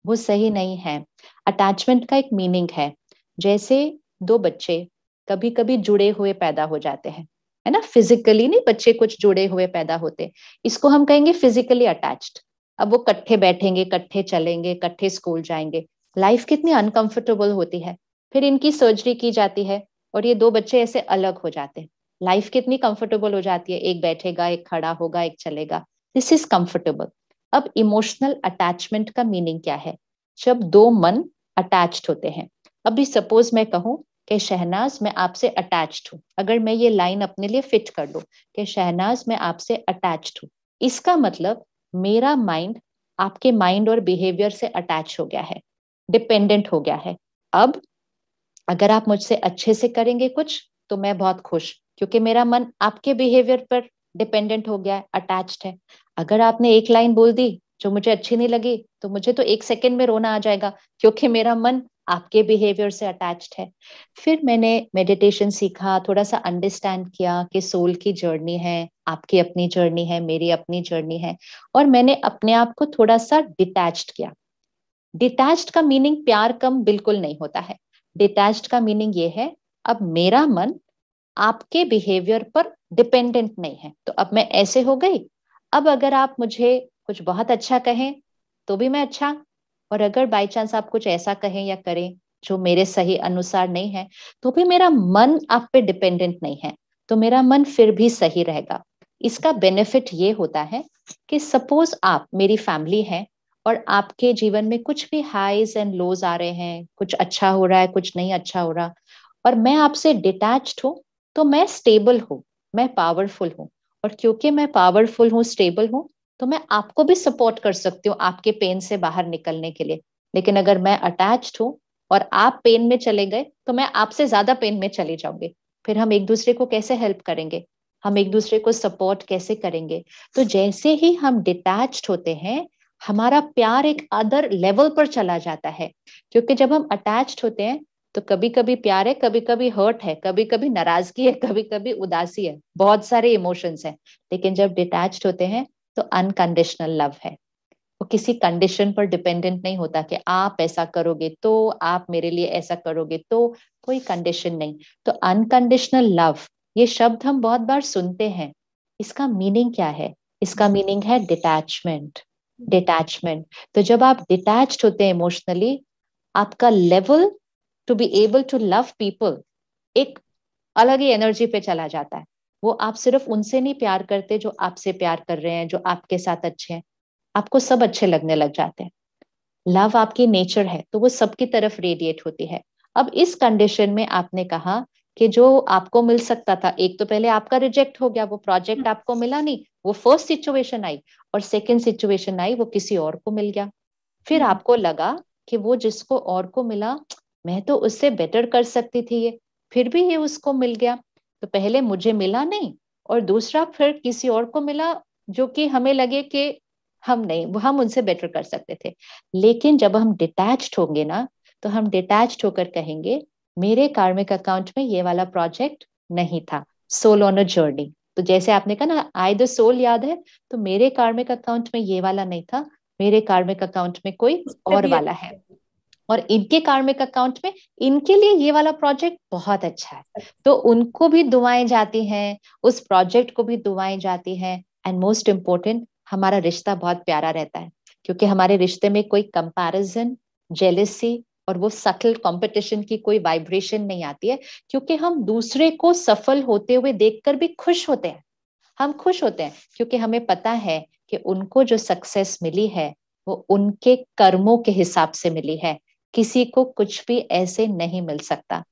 वो सही नहीं है। अटैचमेंट का एक मीनिंग है, जैसे दो बच्चे कभी कभी जुड़े हुए पैदा हो जाते हैं, है ना, फिजिकली नहीं, बच्चे कुछ जुड़े हुए पैदा होते, इसको हम कहेंगे फिजिकली अटैच्ड। अब वो कट्ठे बैठेंगे, कट्ठे चलेंगे, कट्ठे स्कूल जाएंगे, लाइफ कितनी अनकंफर्टेबल होती है। फिर इनकी सर्जरी की जाती है और ये दो बच्चे ऐसे अलग हो जाते हैं, लाइफ कितनी कंफर्टेबल हो जाती है, एक बैठेगा, एक खड़ा होगा, एक चलेगा, दिस इज कंफर्टेबल। अब इमोशनल अटैचमेंट का मीनिंग क्या है? जब दो मन अटैच्ड होते हैं। अभी सपोज मैं कहूं कि शहनाज मैं आपसे अटैच्ड हूं, अगर मैं ये लाइन अपने लिए फिट कर लूं कि शहनाज मैं आपसे अटैच्ड हूं, इसका मतलब मेरा माइंड आपके माइंड और बिहेवियर से अटैच हो गया है, डिपेंडेंट हो गया है। अब अगर आप मुझसे अच्छे से करेंगे कुछ, तो मैं बहुत खुश, क्योंकि मेरा मन आपके बिहेवियर पर डिपेंडेंट हो गया है, अटैच्ड है। अगर आपने एक लाइन बोल दी जो मुझे अच्छी नहीं लगी, तो मुझे तो एक सेकंड में रोना आ जाएगा, क्योंकि मेरा मन आपके बिहेवियर से अटैच्ड है। फिर मैंने मेडिटेशन सीखा, थोड़ा सा अंडरस्टैंड किया कि सोल की जर्नी है, आपकी अपनी जर्नी है, मेरी अपनी जर्नी है, और मैंने अपने आप को थोड़ा सा डिटैच्ड किया। डिटैच्ड का मीनिंग प्यार कम बिल्कुल नहीं होता है। डिटैच्ड का मीनिंग ये है, अब मेरा मन आपके बिहेवियर पर डिपेंडेंट नहीं है, तो अब मैं ऐसे हो गई। अब अगर आप मुझे कुछ बहुत अच्छा कहें तो भी मैं अच्छा, और अगर बाई चांस आप कुछ ऐसा कहें या करें जो मेरे सही अनुसार नहीं है, तो भी मेरा मन आप पे डिपेंडेंट नहीं है, तो मेरा मन फिर भी सही रहेगा। इसका बेनिफिट ये होता है कि सपोज आप मेरी फैमिली है, और आपके जीवन में कुछ भी हाईज एंड लोज आ रहे हैं, कुछ अच्छा हो रहा है, कुछ नहीं अच्छा हो रहा, और मैं आपसे डिटैच्ड हूँ, तो मैं स्टेबल हूँ, मैं पावरफुल हूँ, और क्योंकि मैं पावरफुल हूँ, स्टेबल हूँ, तो मैं आपको भी सपोर्ट कर सकती हूँ आपके पेन से बाहर निकलने के लिए। लेकिन अगर मैं अटैच्ड हूँ और आप पेन में चले गए, तो मैं आपसे ज्यादा पेन में चली जाऊंगी, फिर हम एक दूसरे को कैसे हेल्प करेंगे, हम एक दूसरे को सपोर्ट कैसे करेंगे? तो जैसे ही हम डिटैच्ड होते हैं, हमारा प्यार एक अदर लेवल पर चला जाता है, क्योंकि जब हम अटैच्ड होते हैं, तो कभी कभी प्यार है, कभी कभी हर्ट है, कभी कभी नाराजगी है, कभी कभी उदासी है, बहुत सारे इमोशंस हैं। लेकिन जब डिटैच्ड होते हैं, तो अनकंडीशनल लव है, वो किसी कंडीशन पर डिपेंडेंट नहीं होता कि आप ऐसा करोगे तो, आप मेरे लिए ऐसा करोगे तो, कोई कंडीशन नहीं। तो अनकंडीशनल लव, ये शब्द हम बहुत बार सुनते हैं, इसका मीनिंग क्या है? इसका मीनिंग है डिटैचमेंट। डिटैचमेंट, तो जब आप डिटैच्ड होते हैं इमोशनली, आपका level to be able to love people एक अलग ही एनर्जी पे चला जाता है। वो आप सिर्फ उनसे नहीं प्यार करते जो आपसे प्यार कर रहे हैं, जो आपके साथ अच्छे हैं, आपको सब अच्छे लगने लग जाते हैं। लव आपकी नेचर है, तो वो सबकी तरफ रेडिएट होती है। अब इस कंडीशन में आपने कहा कि जो आपको मिल सकता था, एक तो पहले आपका रिजेक्ट हो गया, वो प्रोजेक्ट आपको मिला नहीं, वो फर्स्ट सिचुएशन आई, और सेकंड सिचुएशन आई वो किसी और को मिल गया। फिर आपको लगा कि वो जिसको और को मिला, मैं तो उससे बेटर कर सकती थी ये, फिर भी ये उसको मिल गया। तो पहले मुझे मिला नहीं, और दूसरा फिर किसी और को मिला जो कि हमें लगे कि हम नहीं, वो हम उनसे बेटर कर सकते थे। लेकिन जब हम डिटैच्ड होंगे ना, तो हम डिटैच्ड होकर कहेंगे मेरे कार्मिक अकाउंट में ये वाला प्रोजेक्ट नहीं था। सोल ऑन अ जर्नी, तो जैसे आपने कहा ना आई द सोल, याद है, तो मेरे कार्मिक अकाउंट में ये वाला नहीं था, मेरे कार्मिक अकाउंट में कोई उस पे और भी वाला है, और इनके कार्मिक अकाउंट में इनके लिए ये वाला प्रोजेक्ट बहुत अच्छा है। तो उनको भी दुआएं जाती हैं, उस प्रोजेक्ट को भी दुआएं जाती हैं, एंड मोस्ट इम्पोर्टेंट, हमारा रिश्ता बहुत प्यारा रहता है, क्योंकि हमारे रिश्ते में कोई कंपैरिजन, जेलेसी और वो सटल कंपटीशन की कोई वाइब्रेशन नहीं आती है, क्योंकि हम दूसरे को सफल होते हुए देखकर भी खुश होते हैं। हम खुश होते हैं क्योंकि हमें पता है कि उनको जो सक्सेस मिली है वो उनके कर्मों के हिसाब से मिली है। किसी को कुछ भी ऐसे नहीं मिल सकता,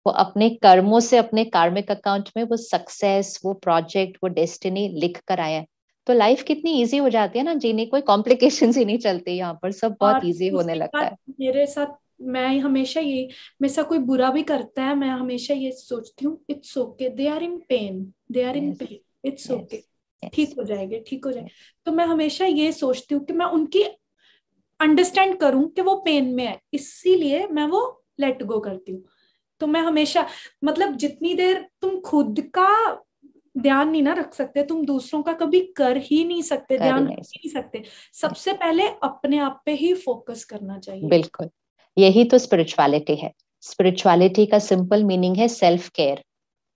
वो अपने कर्मों से अपने कार्मिक अकाउंट में वो सक्सेस, वो प्रोजेक्ट, वो डेस्टिनी लिख कर आए हैं। तो लाइफ कितनी इजी हो जाती है ना जीने, कोई कॉम्प्लिकेशंस ही नहीं चलते, यहाँ पर सब बहुत और इजी होने दूसरी लगता बात है। मेरे साथ, मैं हमेशा ये, मेरे साथ कोई बुरा भी करता है, मैं हमेशा ये सोचती हूँ it's okay, they are in pain, they are in yes, pain, it's yes, okay, yes, ठीक हो जाएंगे, ठीक हो जाएंगे। तो मैं हमेशा ये सोचती हूँ कि मैं उनकी अंडरस्टैंड करूं कि वो पेन में है, इसीलिए मैं वो लेट गो करती हूँ। तो मैं हमेशा, मतलब जितनी देर तुम खुद का ध्यान नहीं ना रख सकते, तुम दूसरों का कभी कर ही नहीं सकते, कर ही ध्यान रख नहीं ही नहीं सकते। सकते। सबसे पहले अपने आप पे ही फोकस करना चाहिए। बिल्कुल, यही तो स्पिरिचुअलिटी है। स्पिरिचुअलिटी का सिंपल मीनिंग है सेल्फ केयर,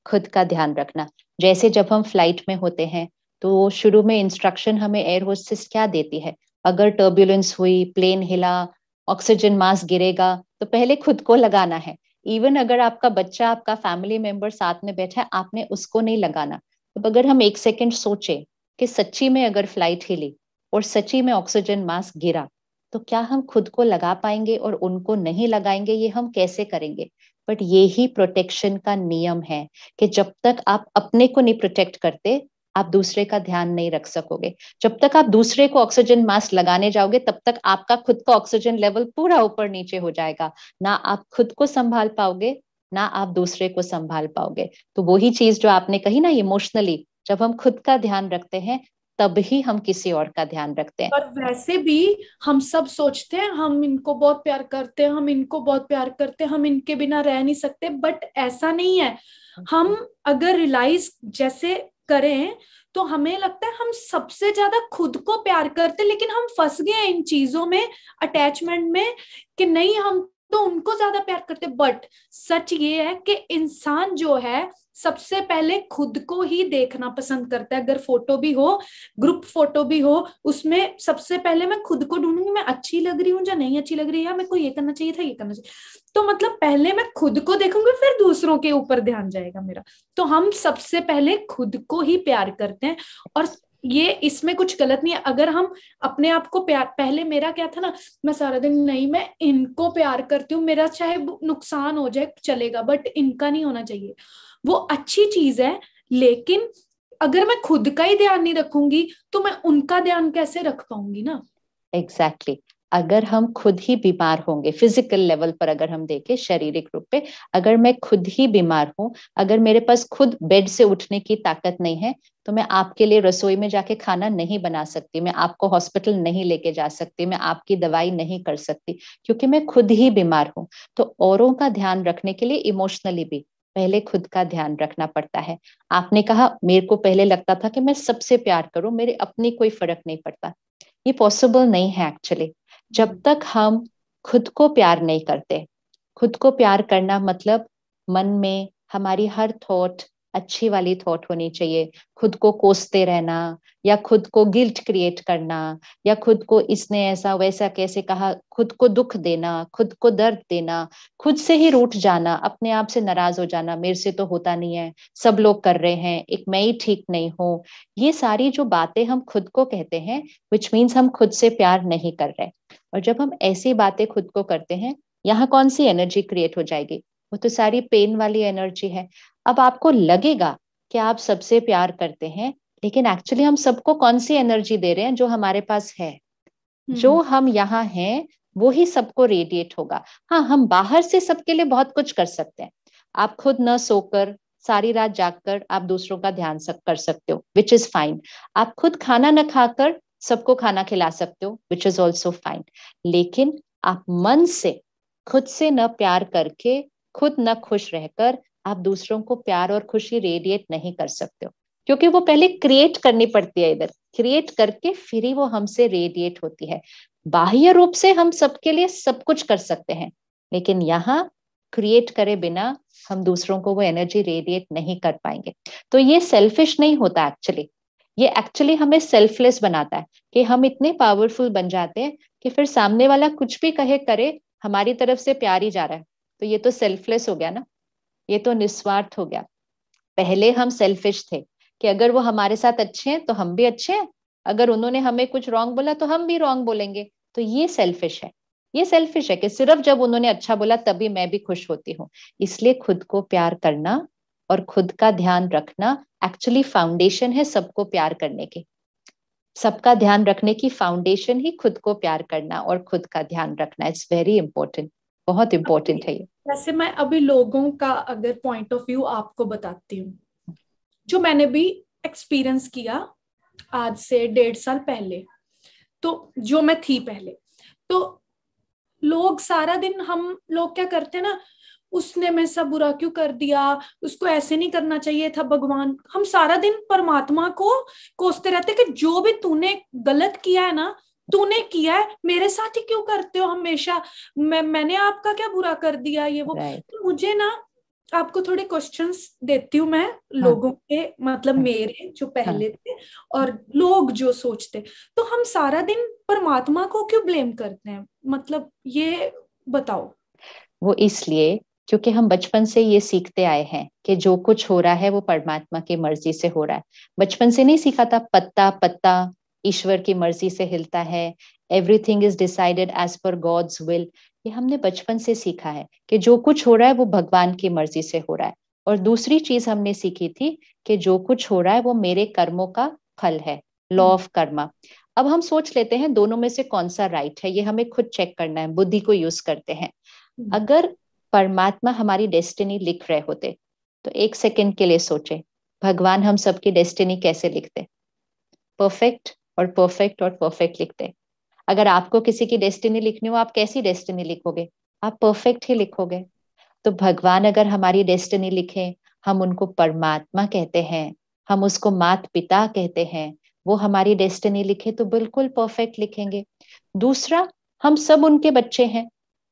खुद का ध्यान रखना। जैसे जब हम फ्लाइट में होते हैं, तो शुरू में इंस्ट्रक्शन हमें एयर होस्टेस क्या देती है, अगर टर्बुलेंस हुई, प्लेन हिला, ऑक्सीजन मास्क गिरेगा, तो पहले खुद को लगाना है। इवन अगर आपका बच्चा, आपका फैमिली मेंबर साथ में बैठा है, आपने उसको नहीं लगाना। तो अगर हम एक सेकंड सोचे कि सच्ची में अगर फ्लाइट हिली और सच्ची में ऑक्सीजन मास्क गिरा, तो क्या हम खुद को लगा पाएंगे और उनको नहीं लगाएंगे? ये हम कैसे करेंगे? बट ये ही प्रोटेक्शन का नियम है कि जब तक आप अपने को नहीं प्रोटेक्ट करते, आप दूसरे का ध्यान नहीं रख सकोगे। जब तक आप दूसरे को ऑक्सीजन मास्क लगाने जाओगे, तब तक आपका खुद का ऑक्सीजन लेवल पूरा ऊपर नीचे हो जाएगा। ना आप खुद को संभाल पाओगे, ना आप दूसरे को संभाल पाओगे। तो वही चीज जो आपने कही ना, इमोशनली जब हम खुद का ध्यान रखते हैं, तब ही हम किसी और का ध्यान रखते हैं। और वैसे भी हम सब सोचते हैं हम इनको बहुत प्यार करते हैं, हम इनको बहुत प्यार करते हैं, हम इनके बिना रह नहीं सकते, बट ऐसा नहीं है। हम अगर रियलाइज जैसे करें, तो हमें लगता है हम सबसे ज्यादा खुद को प्यार करते, लेकिन हम फंस गए हैं इन चीजों में, अटैचमेंट में, कि नहीं हम तो उनको ज्यादा प्यार करते। बट सच ये है कि इंसान जो है सबसे पहले खुद को ही देखना पसंद करता है। अगर फोटो भी हो, ग्रुप फोटो भी हो, उसमें सबसे पहले मैं खुद को ढूंढूंगी, मैं अच्छी लग रही हूँ या नहीं अच्छी लग रही है, या मेरे को ये करना चाहिए था, ये करना चाहिए। तो मतलब पहले मैं खुद को देखूंगी, फिर दूसरों के ऊपर ध्यान जाएगा मेरा। तो हम सबसे पहले खुद को ही प्यार करते हैं, और ये इसमें कुछ गलत नहीं है। अगर हम अपने आप को प्यार, पहले मेरा क्या था ना, मैं सारा दिन नहीं मैं इनको प्यार करती हूँ, मेरा चाहे नुकसान हो जाए चलेगा, बट इनका नहीं होना चाहिए। वो अच्छी चीज है, लेकिन अगर मैं खुद का ही ध्यान नहीं रखूंगी, तो मैं उनका ध्यान कैसे रख पाऊंगी ना। Exactly exactly. अगर हम खुद ही बीमार होंगे, फिजिकल लेवल पर अगर हम देखें, शारीरिक रूप पे, अगर मैं खुद ही बीमार हूं, अगर मेरे पास खुद बेड से उठने की ताकत नहीं है, तो मैं आपके लिए रसोई में जाके खाना नहीं बना सकती, मैं आपको हॉस्पिटल नहीं लेके जा सकती, मैं आपकी दवाई नहीं कर सकती, क्योंकि मैं खुद ही बीमार हूं। तो औरों का ध्यान रखने के लिए इमोशनली भी पहले खुद का ध्यान रखना पड़ता है। आपने कहा मेरे को पहले लगता था कि मैं सबसे प्यार करूं, मेरे अपनी कोई फर्क नहीं पड़ता। ये पॉसिबल नहीं है एक्चुअली। जब तक हम खुद को प्यार नहीं करते, खुद को प्यार करना मतलब मन में हमारी हर थॉट अच्छी वाली थॉट होनी चाहिए। खुद को कोसते रहना, या खुद को गिल्ट क्रिएट करना, या खुद को इसने ऐसा वैसा कैसे कहा, खुद को दुख देना, खुद को दर्द देना, खुद से ही रूठ जाना, अपने आप से नाराज हो जाना, मेरे से तो होता नहीं है, सब लोग कर रहे हैं, एक मैं ही ठीक नहीं हूँ। ये सारी जो बातें हम खुद को कहते हैं, विच मीन्स हम खुद से प्यार नहीं कर रहे। और जब हम ऐसी बातें खुद को करते हैं, यहाँ कौन सी एनर्जी क्रिएट हो जाएगी? वो तो सारी पेन वाली एनर्जी है। अब आपको लगेगा कि आप सबसे प्यार करते हैं, लेकिन एक्चुअली हम सबको कौन सी एनर्जी दे रहे हैं? जो हमारे पास है, जो हम यहाँ हैं, वो ही सबको रेडिएट होगा। हाँ, हम बाहर से सबके लिए बहुत कुछ कर सकते हैं। आप खुद न सोकर सारी रात जागकर आप दूसरों का ध्यान कर सकते हो, विच इज फाइन। आप खुद खाना न खाकर सबको खाना खिला सकते हो, विच इज ऑल्सो फाइन। लेकिन आप मन से खुद से न प्यार करके, खुद न खुश रहकर आप दूसरों को प्यार और खुशी रेडिएट नहीं कर सकते हो, क्योंकि वो पहले क्रिएट करनी पड़ती है। इधर क्रिएट करके फिर ही वो हमसे रेडिएट होती है। बाह्य रूप से हम सबके लिए सब कुछ कर सकते हैं, लेकिन यहाँ क्रिएट करे बिना हम दूसरों को वो एनर्जी रेडिएट नहीं कर पाएंगे। तो ये सेल्फिश नहीं होता एक्चुअली, ये एक्चुअली हमें सेल्फलेस बनाता है कि हम इतने पावरफुल बन जाते हैं कि फिर सामने वाला कुछ भी कहे करे, हमारी तरफ से प्यार ही जा रहा है। तो ये तो सेल्फलेस हो गया ना, ये तो निस्वार्थ हो गया। पहले हम सेल्फिश थे कि अगर वो हमारे साथ अच्छे हैं तो हम भी अच्छे हैं, अगर उन्होंने हमें कुछ रॉन्ग बोला तो हम भी रॉन्ग बोलेंगे। तो ये सेल्फिश है। ये सेल्फिश है कि सिर्फ जब उन्होंने अच्छा बोला तभी मैं भी खुश होती हूँ। इसलिए खुद को प्यार करना और खुद का ध्यान रखना एक्चुअली फाउंडेशन है सबको प्यार करने की। सबका ध्यान रखने की फाउंडेशन ही खुद को प्यार करना और खुद का ध्यान रखना। इट्स वेरी इंपॉर्टेंट, बहुत इंपॉर्टेंट है ये। वैसे मैं अभी लोगों का अगर पॉइंट ऑफ व्यू आपको बताती हूँ, जो मैंने भी एक्सपीरियंस किया आज से 1.5 साल पहले, तो जो मैं थी पहले, तो लोग सारा दिन, हम लोग क्या करते हैं ना, उसने मेरे साथ बुरा क्यों कर दिया, उसको ऐसे नहीं करना चाहिए था, भगवान, हम सारा दिन परमात्मा को कोसते रहते कि जो भी तूने गलत किया है ना, तूने किया है, मेरे साथ ही क्यों करते हो हमेशा, मैंने आपका क्या बुरा कर दिया, ये वो। राइट। तो मुझे ना, आपको थोड़े क्वेश्चंस देती हूँ मैं, हाँ लोगों के, मतलब हाँ मेरे जो हाँ। पहले थे और लोग जो सोचते। तो हम सारा दिन परमात्मा को क्यों ब्लेम करते हैं, मतलब ये बताओ। वो इसलिए क्योंकि हम बचपन से ये सीखते आए हैं कि जो कुछ हो रहा है वो परमात्मा की मर्जी से हो रहा है। बचपन से नहीं सीखा था, पत्ता पत्ता ईश्वर की मर्जी से हिलता है, everything is decided as per God's will. ये हमने बचपन से सीखा है कि जो कुछ हो रहा है वो भगवान की मर्जी से हो रहा है। और दूसरी चीज हमने सीखी थी कि जो कुछ हो रहा है वो मेरे कर्मों का फल है, लॉ ऑफ कर्मा। अब हम सोच लेते हैं दोनों में से कौन सा राइट है, ये हमें खुद चेक करना है, बुद्धि को यूज करते हैं। अगर परमात्मा हमारी डेस्टिनी लिख रहे होते तो एक सेकंड के लिए सोचे, भगवान हम सबकी डेस्टिनी कैसे लिखते? परफेक्ट और परफेक्ट और परफेक्ट लिखते। अगर आपको किसी की डेस्टिनी लिखनी हो, आप कैसी डेस्टिनी लिखोगे? आप परफेक्ट ही लिखोगे। तो भगवान अगर हमारी डेस्टिनी लिखे, हम उनको परमात्मा कहते हैं, हम उसको माता पिता कहते हैं, वो हमारी डेस्टिनी लिखे तो बिल्कुल परफेक्ट लिखेंगे। दूसरा, हम सब उनके बच्चे हैं,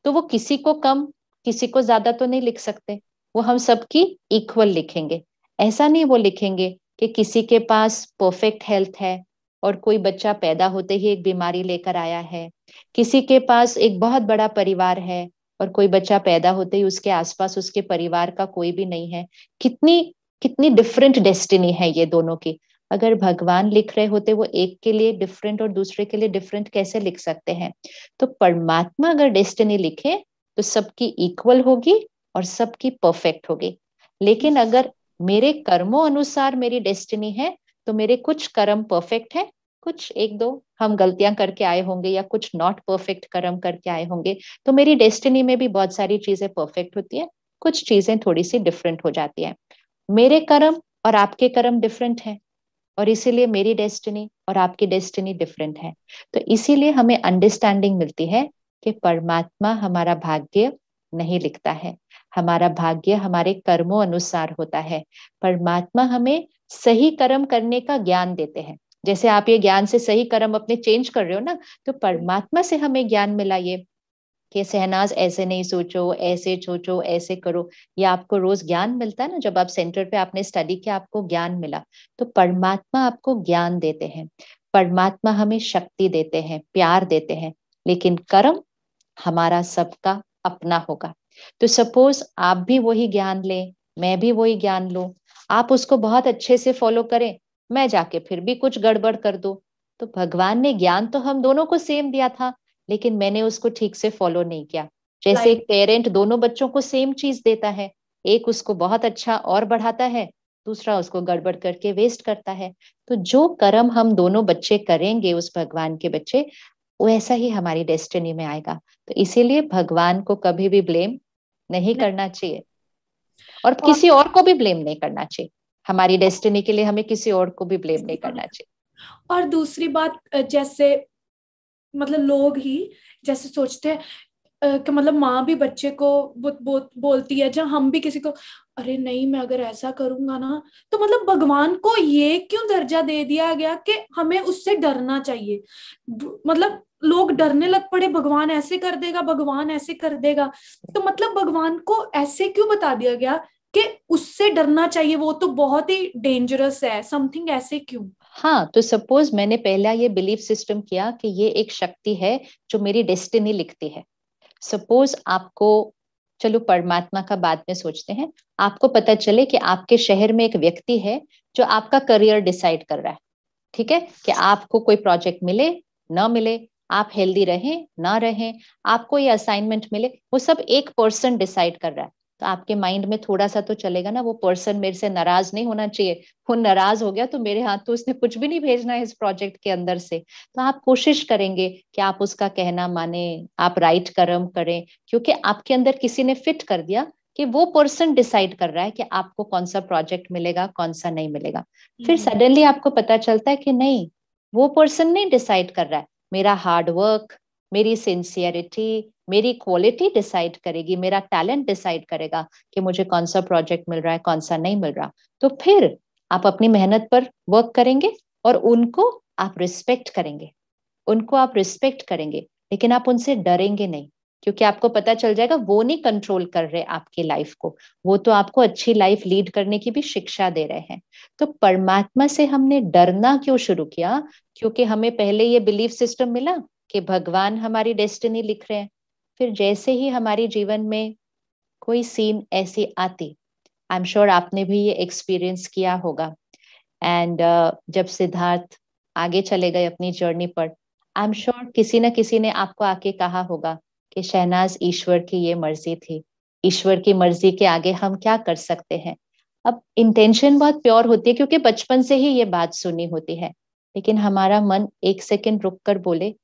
तो वो किसी को कम किसी को ज्यादा तो नहीं लिख सकते, वो हम सबकी इक्वल लिखेंगे। ऐसा नहीं वो लिखेंगे कि किसी के पास परफेक्ट हेल्थ है और कोई बच्चा पैदा होते ही एक बीमारी लेकर आया है, किसी के पास एक बहुत बड़ा परिवार है और कोई बच्चा पैदा होते ही उसके आसपास उसके परिवार का कोई भी नहीं है। कितनी कितनी डिफरेंट डेस्टिनी है ये दोनों की। अगर भगवान लिख रहे होते वो एक के लिए डिफरेंट और दूसरे के लिए डिफरेंट कैसे लिख सकते हैं? तो परमात्मा अगर डेस्टिनी लिखे तो सबकी इक्वल होगी और सबकी परफेक्ट होगी। लेकिन अगर मेरे कर्मों अनुसार मेरी डेस्टिनी है तो मेरे कुछ कर्म परफेक्ट है, कुछ एक दो हम गलतियां करके आए होंगे या कुछ नॉट परफेक्ट कर्म करके आए होंगे, तो मेरी डेस्टिनी में भी बहुत सारी चीजें परफेक्ट होती है, कुछ चीजें थोड़ी सी डिफरेंट हो जाती है। मेरे कर्म और आपके कर्म डिफरेंट है और इसीलिए मेरी डेस्टिनी और आपकी डेस्टिनी डिफरेंट है। तो इसीलिए हमें अंडरस्टैंडिंग मिलती है कि परमात्मा हमारा भाग्य नहीं लिखता है, हमारा भाग्य हमारे कर्मों अनुसार होता है। परमात्मा हमें सही कर्म करने का ज्ञान देते हैं। जैसे आप ये ज्ञान से सही कर्म अपने चेंज कर रहे हो ना, तो परमात्मा से हमें ज्ञान मिला ये कि शहनाज ऐसे नहीं सोचो, ऐसे सोचो, ऐसे करो। ये आपको रोज ज्ञान मिलता है ना, जब आप सेंटर पे आपने स्टडी किया आपको ज्ञान मिला। तो परमात्मा आपको ज्ञान देते हैं, परमात्मा हमें शक्ति देते हैं, प्यार देते हैं, लेकिन कर्म हमारा सबका अपना होगा। तो सपोज आप भी वही ज्ञान लें, मैं भी वही ज्ञान लूं, आप उसको बहुत अच्छे से फॉलो करें, मैं जाके फिर भी कुछ गड़बड़ कर दूं, तो भगवान ने ज्ञान तो हम दोनों को सेम दिया था, लेकिन मैंने उसको ठीक से फॉलो नहीं किया, जैसे लाइफ। एक पेरेंट दोनों बच्चों को सेम चीज देता है, एक उसको बहुत अच्छा और बढ़ाता है, दूसरा उसको गड़बड़ करके वेस्ट करता है। तो जो कर्म हम दोनों बच्चे करेंगे, उस भगवान के बच्चे, वैसा ही हमारी डेस्टिनी में आएगा। तो इसीलिए भगवान को कभी भी ब्लेम नहीं करना चाहिए, और और किसी और को भी ब्लेम नहीं करना चाहिए। हमारी डेस्टिनी के लिए हमें किसी और को भी ब्लेम नहीं करना चाहिए। और दूसरी बात, जैसे मतलब लोग ही जैसे सोचते हैं कि मतलब माँ भी बच्चे को बोलती है, जब हम भी किसी को, अरे नहीं मैं अगर ऐसा करूंगा ना, तो मतलब भगवान को ये क्यों दर्जा दे दिया गया कि हमें उससे डरना चाहिए। मतलब लोग डरने लग पड़े, भगवान ऐसे कर देगा, भगवान ऐसे कर देगा। तो मतलब भगवान को ऐसे क्यों बता दिया गया कि उससे डरना चाहिए, वो तो बहुत ही डेंजरस है, समथिंग ऐसे क्यों? हाँ, तो सपोज मैंने पहला ये बिलीफ सिस्टम किया कि ये एक शक्ति है जो मेरी डेस्टिनी लिखती है। सपोज आपको, चलो परमात्मा का बाद में सोचते हैं, आपको पता चले कि आपके शहर में एक व्यक्ति है जो आपका करियर डिसाइड कर रहा है। ठीक है, कि आपको कोई प्रोजेक्ट मिले ना मिले, आप हेल्दी रहें ना रहें, आपको ये असाइनमेंट मिले, वो सब एक पर्सन डिसाइड कर रहा है। तो आपके माइंड में थोड़ा सा तो चलेगा ना, वो पर्सन मेरे से नाराज नहीं होना चाहिए, वो नाराज हो गया तो मेरे हाथ तो उसने कुछ भी नहीं भेजना है इस प्रोजेक्ट के अंदर से। तो आप कोशिश करेंगे कि आप उसका कहना माने, आप राइट कर्म करें, क्योंकि आपके अंदर किसी ने फिट कर दिया कि वो पर्सन डिसाइड कर रहा है कि आपको कौन सा प्रोजेक्ट मिलेगा, कौन सा नहीं मिलेगा। फिर सडनली आपको पता चलता है कि नहीं, वो पर्सन नहीं डिसाइड कर रहा है, मेरा हार्ड वर्क, मेरी सिंसियरिटी, मेरी क्वालिटी डिसाइड करेगी, मेरा टैलेंट डिसाइड करेगा कि मुझे कौन सा प्रोजेक्ट मिल रहा है, कौन सा नहीं मिल रहा। तो फिर आप अपनी मेहनत पर वर्क करेंगे और उनको आप रिस्पेक्ट करेंगे, उनको आप रिस्पेक्ट करेंगे, लेकिन आप उनसे डरेंगे नहीं, क्योंकि आपको पता चल जाएगा वो नहीं कंट्रोल कर रहे आपकी लाइफ को, वो तो आपको अच्छी लाइफ लीड करने की भी शिक्षा दे रहे हैं। तो परमात्मा से हमने डरना क्यों शुरू किया? क्योंकि हमें पहले ये बिलीफ सिस्टम मिला कि भगवान हमारी डेस्टिनी लिख रहे हैं। फिर जैसे ही हमारे जीवन में कोई सीन ऐसी आती, आई एम श्योर आपने भी ये एक्सपीरियंस किया होगा, एंड जब सिद्धार्थ आगे चले गए अपनी जर्नी पर, आई एम श्योर किसी न किसी ने आपको आके कहा होगा कि शहनाज, ईश्वर की ये मर्जी थी, ईश्वर की मर्जी के आगे हम क्या कर सकते हैं। अब इंटेंशन बहुत प्योर होती है, क्योंकि बचपन से ही ये बात सुनी होती है, लेकिन हमारा मन एक सेकंड रुक कर बोले,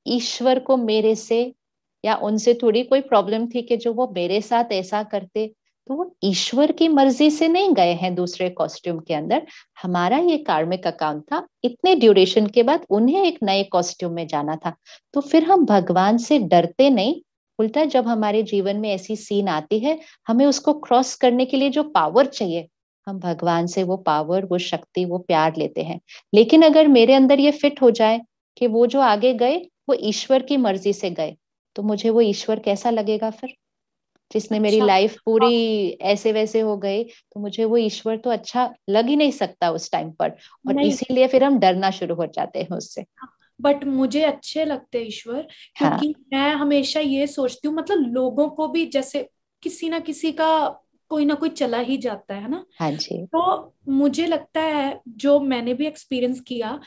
ईश्वर को मेरे से या उनसे थोड़ी कोई प्रॉब्लम थी कि जो वो मेरे साथ ऐसा करते। तो वो ईश्वर की मर्जी से नहीं गए हैं दूसरे कॉस्ट्यूम के अंदर, हमारा ये कार्मिक अकाउंट था, इतने ड्यूरेशन के बाद उन्हें एक नए कॉस्ट्यूम में जाना था। तो फिर हम भगवान से डरते नहीं, उल्टा जब हमारे जीवन में ऐसी सीन आती है, हमें उसको क्रॉस करने के लिए जो पावर चाहिए, हम भगवान से वो पावर, वो शक्ति, वो प्यार लेते हैं। लेकिन अगर मेरे अंदर ये फिट हो जाए कि वो जो आगे गए वो ईश्वर की मर्जी से गए, तो मुझे वो ईश्वर कैसा लगेगा फिर, जिसने मेरी अच्छा। लाइफ पूरी ऐसे वैसे हो गई, तो मुझे वो ईश्वर तो अच्छा लग ही नहीं सकता उस टाइम पर। और नहीं, इसीलिए फिर हम डरना शुरू हो जाते हैं उससे। बट मुझे अच्छे लगते हैं ईश्वर, हाँ, क्योंकि मैं हमेशा ये सोचती हूँ, मतलब लोगों को भी जैसे किसी ना किसी का कोई ना कोई चला ही जाता है ना। हाँ जी, तो मुझे लगता है, जो मैंने भी एक्सपीरियंस किया,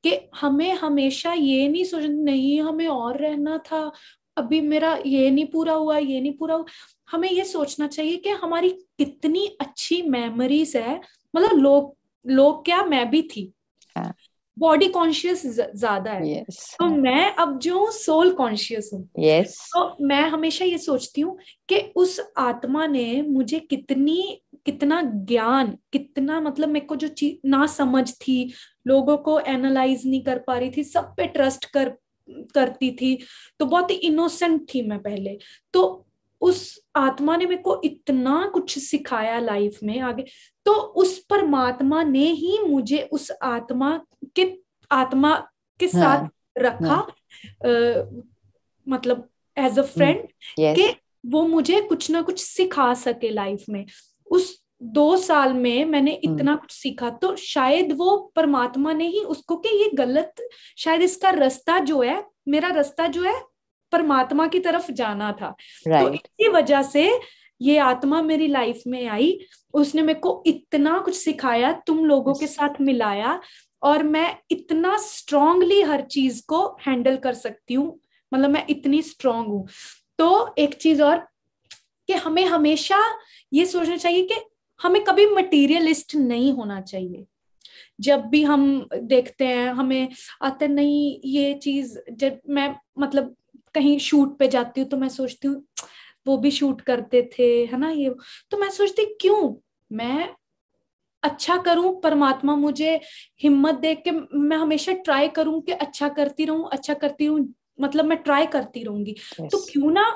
कि हमें हमेशा ये नहीं सोचना नहीं हमें और रहना था, अभी मेरा ये नहीं पूरा हुआ, ये नहीं पूरा हुआ। हमें ये सोचना चाहिए कि हमारी कितनी अच्छी मेमोरीज है। मतलब लोग लोग क्या, मैं भी थी, हाँ, बॉडी कॉन्शियस ज्यादा है, यस, तो मैं अब जो हूँ सोल कॉन्शियस हूँ। यस, तो मैं हमेशा ये सोचती हूँ कि उस आत्मा ने मुझे कितना ज्ञान, कितना मतलब मेरे को जो चीज ना समझ थी, लोगों को एनालाइज नहीं कर पा रही थी, सब पे ट्रस्ट करती थी, तो बहुत ही इनोसेंट थी मैं पहले। तो उस आत्मा ने मेरे को इतना कुछ सिखाया लाइफ में आगे। तो उस परमात्मा ने ही मुझे उस के आत्मा के साथ हाँ, रखा, हाँ, मतलब एज अ फ्रेंड, यस, कि वो मुझे कुछ ना कुछ सिखा सके लाइफ में। उस 2 साल में मैंने इतना कुछ सीखा, तो शायद वो परमात्मा ने ही उसको, कि ये गलत, शायद इसका रास्ता जो है, मेरा रास्ता जो है परमात्मा की तरफ जाना था। तो राइट, इसी वजह से ये आत्मा मेरी लाइफ में आई, उसने मेरे को इतना कुछ सिखाया, तुम लोगों के साथ मिलाया, और मैं इतना स्ट्रांगली हर चीज को हैंडल कर सकती हूँ। मतलब मैं इतनी स्ट्रांग हूँ। तो एक चीज और, कि हमें हमेशा ये सोचना चाहिए कि हमें कभी मटीरियलिस्ट नहीं होना चाहिए। जब भी हम देखते हैं, हमें आता है, नहीं ये चीज, जब मैं मतलब कहीं शूट पे जाती हूँ तो मैं सोचती हूँ वो भी शूट करते थे, है ना ये, तो मैं सोचती क्यों मैं अच्छा करूं, परमात्मा मुझे हिम्मत दे के मैं हमेशा ट्राई करूं कि अच्छा करती रहूं, अच्छा करती रहूं, मतलब मैं ट्राई करती रहूंगी। तो yes, क्यों ना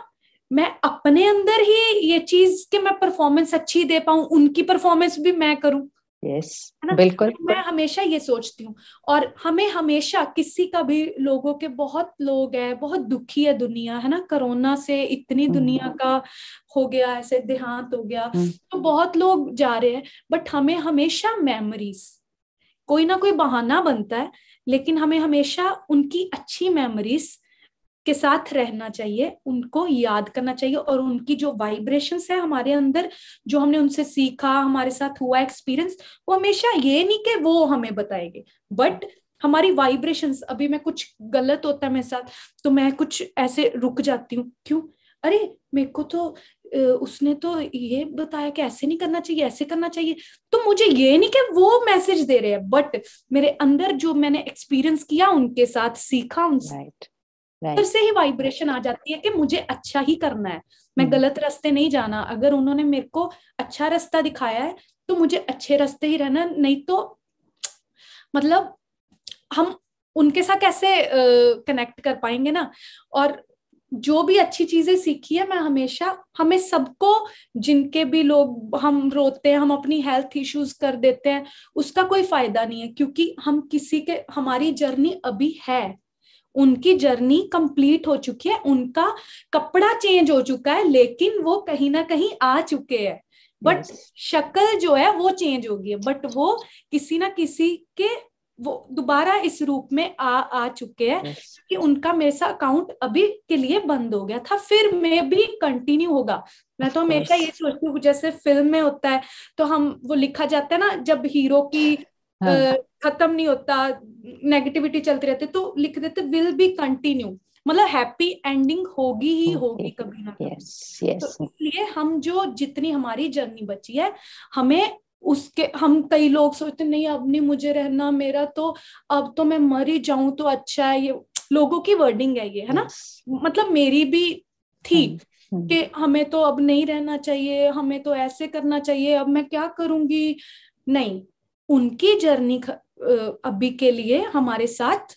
मैं अपने अंदर ही ये चीज कि मैं परफॉर्मेंस अच्छी दे पाऊं, उनकी परफॉर्मेंस भी मैं करूं, yes, है ना। बिल्कुल। तो मैं हमेशा ये सोचती हूँ। और हमें हमेशा किसी का भी, लोगों के बहुत लोग हैं, बहुत दुखी है दुनिया, है ना, कोरोना से इतनी दुनिया हम्म, का हो गया, ऐसे देहांत हो गया, हम्म, तो बहुत लोग जा रहे हैं, बट हमें हमेशा मेमोरीज, कोई ना कोई बहाना बनता है, लेकिन हमें हमेशा उनकी अच्छी मेमोरीज के साथ रहना चाहिए, उनको याद करना चाहिए, और उनकी जो वाइब्रेशंस है हमारे अंदर, जो हमने उनसे सीखा, हमारे साथ हुआ एक्सपीरियंस, वो हमेशा ये नहीं कि वो हमें बताएंगे, बट हमारी वाइब्रेशंस, अभी मैं कुछ गलत होता है मेरे साथ तो मैं कुछ ऐसे रुक जाती हूँ, क्यों, अरे मेरे को तो उसने तो ये बताया कि ऐसे नहीं करना चाहिए, ऐसे करना चाहिए, तो मुझे ये नहीं कि वो मैसेज दे रहे हैं, बट मेरे अंदर जो मैंने एक्सपीरियंस किया, उनके साथ सीखा, उनसे राइट, अंदर राइट, से ही वाइब्रेशन आ जाती है कि मुझे अच्छा ही करना है, मैं हम्म, गलत रास्ते नहीं जाना। अगर उन्होंने मेरे को अच्छा रास्ता दिखाया है तो मुझे अच्छे रास्ते ही रहना, नहीं तो मतलब हम उनके साथ कैसे कनेक्ट कर पाएंगे ना। और जो भी अच्छी चीजें सीखी है, मैं हमेशा, हमें सबको, जिनके भी लोग हम रोते हैं, हम अपनी हेल्थ इश्यूज कर देते हैं, उसका कोई फायदा नहीं है, क्योंकि हम किसी के, हमारी जर्नी अभी है, उनकी जर्नी कंप्लीट हो चुकी है, उनका कपड़ा चेंज हो चुका है, लेकिन वो कहीं ना कहीं आ चुके हैं, बट यस, शक्ल जो है वो चेंज होगी है, बट वो किसी ना किसी के, वो दोबारा इस रूप में आ चुके हैं, यस, कि उनका मेरे साथ अकाउंट अभी के लिए बंद हो गया था, फिर में भी कंटिन्यू होगा। मैं ऑफ तो हमेशा कोर्स, ये सोचती हूँ, जैसे फिल्म में होता है, तो हम वो लिखा जाता है ना, जब हीरो की हाँ, खत्म नहीं होता, नेगेटिविटी चलती रहती, तो लिख देते विल बी कंटिन्यू, मतलब हैप्पी एंडिंग होगी ही ओके, होगी कभी ना कभी। यस, तो यस, इसलिए हम जो, जितनी हमारी जर्नी बची है, हमें उसके, हम कई लोग सोचते नहीं अब नहीं मुझे रहना, मेरा तो अब तो मैं मर ही जाऊं तो अच्छा है, ये लोगों की वर्डिंग है ये, है ना, यस, मतलब मेरी भी थी हम्म, हम्म, कि हमें तो अब नहीं रहना चाहिए, हमें तो ऐसे करना चाहिए, अब मैं क्या करूंगी। नहीं, उनकी जर्नी अभी के लिए हमारे साथ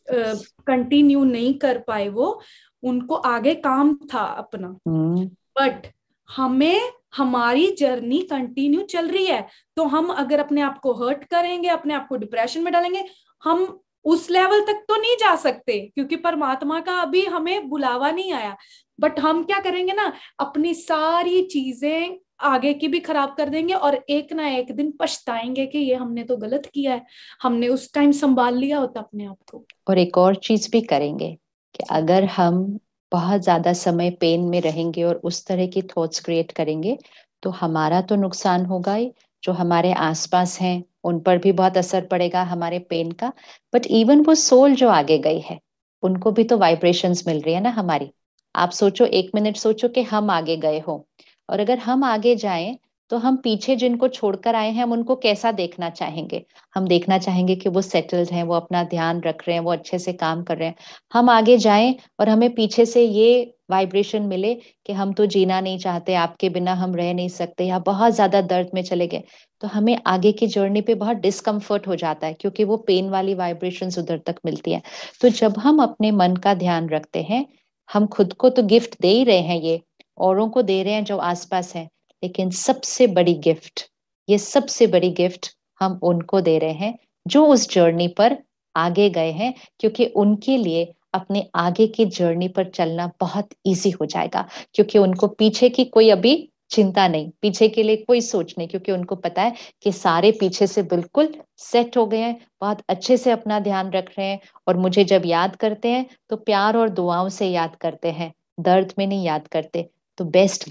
कंटिन्यू नहीं कर पाए, वो, उनको आगे काम था अपना, हम्म, बट हमें हमारी जर्नी कंटिन्यू चल रही है। तो हम अगर अपने आप को हर्ट करेंगे, अपने आप को डिप्रेशन में डालेंगे, हम उस लेवल तक तो नहीं जा सकते, क्योंकि परमात्मा का अभी हमें बुलावा नहीं आया, बट हम क्या करेंगे ना, अपनी सारी चीजें आगे की भी खराब कर देंगे, और एक ना एक दिन पछताएंगे कि ये हमने तो गलत किया है, हमने उस टाइम संभाल लिया होता अपने आप को। और एक और चीज भी करेंगे कि जी। अगर हम बहुत ज्यादा समय पेन में रहेंगे और उस तरह की थॉट्स क्रिएट करेंगे, तो हमारा तो नुकसान होगा ही, जो हमारे आसपास हैं उन पर भी बहुत असर पड़ेगा हमारे पेन का। बट इवन वो सोल जो आगे गई है, उनको भी तो वाइब्रेशंस मिल रही है ना हमारी। आप सोचो, एक मिनट सोचो कि हम आगे गए हो, और अगर हम आगे जाएं, तो हम पीछे जिनको छोड़कर आए हैं हम उनको कैसा देखना चाहेंगे? हम देखना चाहेंगे कि वो सेटल्ड हैं, वो अपना ध्यान रख रहे हैं, वो अच्छे से काम कर रहे हैं। हम आगे जाएं और हमें पीछे से ये वाइब्रेशन मिले कि हम तो जीना नहीं चाहते, आपके बिना हम रह नहीं सकते, या बहुत ज्यादा दर्द में चले गए, तो हमें आगे की जर्नी पे बहुत डिस्कम्फर्ट हो जाता है, क्योंकि वो पेन वाली वाइब्रेशंस उधर तक मिलती है। तो जब हम अपने मन का ध्यान रखते हैं, हम खुद को तो गिफ्ट दे ही रहे हैं, ये औरों को दे रहे हैं जो आसपास हैं, लेकिन सबसे बड़ी गिफ्ट, ये सबसे बड़ी गिफ्ट हम उनको दे रहे हैं जो उस जर्नी पर आगे गए हैं, क्योंकि उनके लिए अपने आगे की जर्नी पर चलना बहुत इजी हो जाएगा, क्योंकि उनको पीछे की कोई अभी चिंता नहीं, पीछे के लिए कोई सोच नहीं, क्योंकि उनको पता है कि सारे पीछे से बिल्कुल सेट हो गए हैं, बहुत अच्छे से अपना ध्यान रख रहे हैं। और मुझे जब याद करते हैं तो प्यार और दुआओं से याद करते हैं, दर्द में नहीं याद करते। तो best